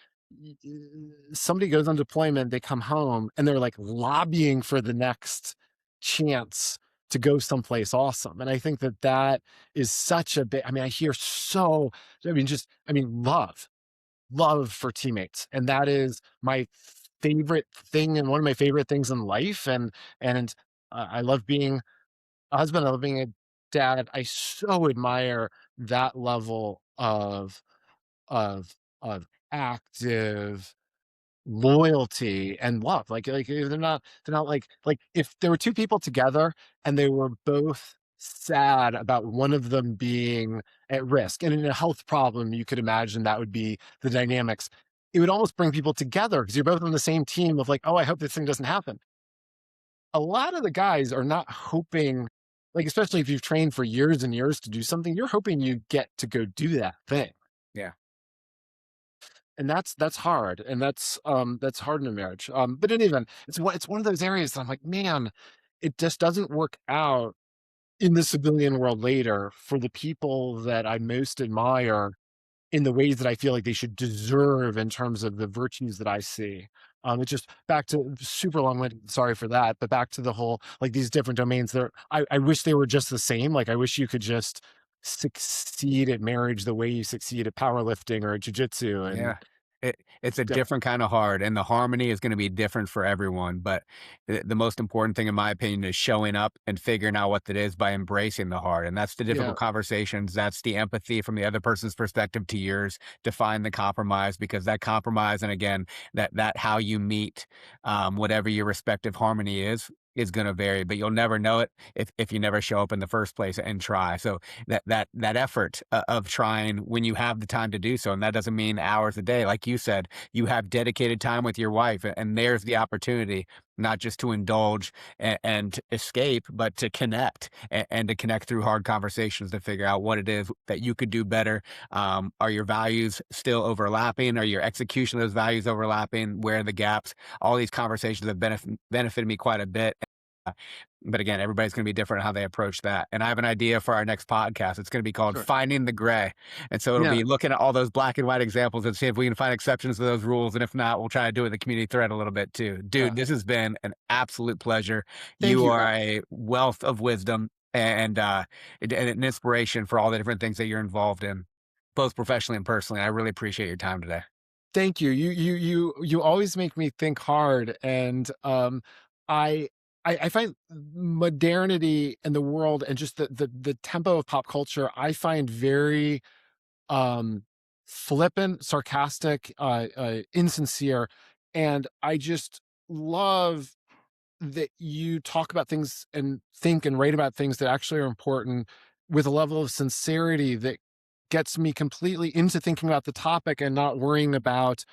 S3: somebody goes on deployment, they come home, and they're like lobbying for the next chance to go someplace awesome. And I think that that is such a bit. I mean, I hear so. Love for teammates, and that is my favorite thing, and one of my favorite things in life. And I love being a husband. I love being a dad. I so admire that level of active loyalty and love. Like they're not like if there were two people together and they were both sad about one of them being at risk. And in a health problem, you could imagine that would be the dynamics. It would almost bring people together because you're both on the same team of like, oh, I hope this thing doesn't happen. A lot of the guys are not hoping, like, especially if you've trained for years and years to do something, you're hoping you get to go do that thing.
S2: Yeah.
S3: And that's hard. And that's hard in a marriage. But in any event, it's one of those areas that I'm like, man, it just doesn't work out in the civilian world later for the people that I most admire in the ways that I feel like they should deserve in terms of the virtues that I see. It's just back to super long winded. Sorry for that, but back to the whole, like, these different domains there. I wish they were just the same. Like, I wish you could just succeed at marriage the way you succeed at powerlifting or at jujitsu. And
S2: Yeah. It's a different kind of hard, and the harmony is going to be different for everyone. But the most important thing, in my opinion, is showing up and figuring out what it is by embracing the hard. And that's the difficult conversations. That's the empathy from the other person's perspective to yours to find the compromise, because that compromise, and again, that how you meet whatever your respective harmony is going to vary, but you'll never know it if you never show up in the first place and try. So that effort of trying when you have the time to do so, and that doesn't mean hours a day. Like you said, you have dedicated time with your wife, and there's the opportunity not just to indulge and escape, but to connect and to connect through hard conversations to figure out what it is that you could do better. Are your values still overlapping? Are your execution of those values overlapping? Where are the gaps? All these conversations have benefited me quite a bit. But again, everybody's going to be different in how they approach that. And I have an idea for our next podcast. It's going to be called Finding the Gray. And so it'll be looking at all those black and white examples and see if we can find exceptions to those rules. And if not, we'll try to do it in the community thread a little bit too. Dude, this has been an absolute pleasure. You are a wealth of wisdom and an inspiration for all the different things that you're involved in, both professionally and personally. I really appreciate your time today.
S3: Thank you. You always make me think hard. And I find modernity in the world and just the tempo of pop culture, I find very flippant, sarcastic, insincere. And I just love that you talk about things and think and write about things that actually are important with a level of sincerity that gets me completely into thinking about the topic and not worrying about,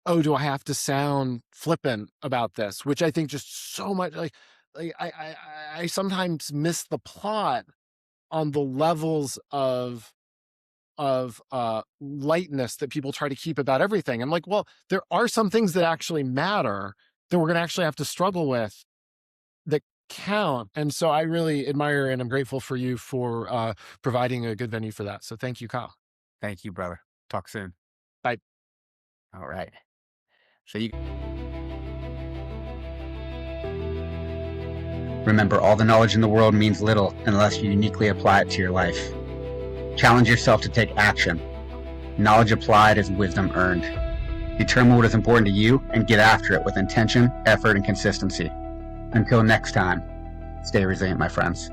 S3: oh, do I have to sound flippant about this? Which I think just so much like I sometimes miss the plot on the levels of lightness that people try to keep about everything. I'm like, well, there are some things that actually matter that we're going to actually have to struggle with that count. And so I really admire and I'm grateful for you for providing a good venue for that. So thank you, Kyle.
S2: Thank you, brother. Talk soon.
S3: Bye.
S2: All right. So you...
S1: Remember, all the knowledge in the world means little unless you uniquely apply it to your life. Challenge yourself to take action. Knowledge applied is wisdom earned. Determine what is important to you and get after it with intention, effort, and consistency. Until next time, stay resilient, my friends.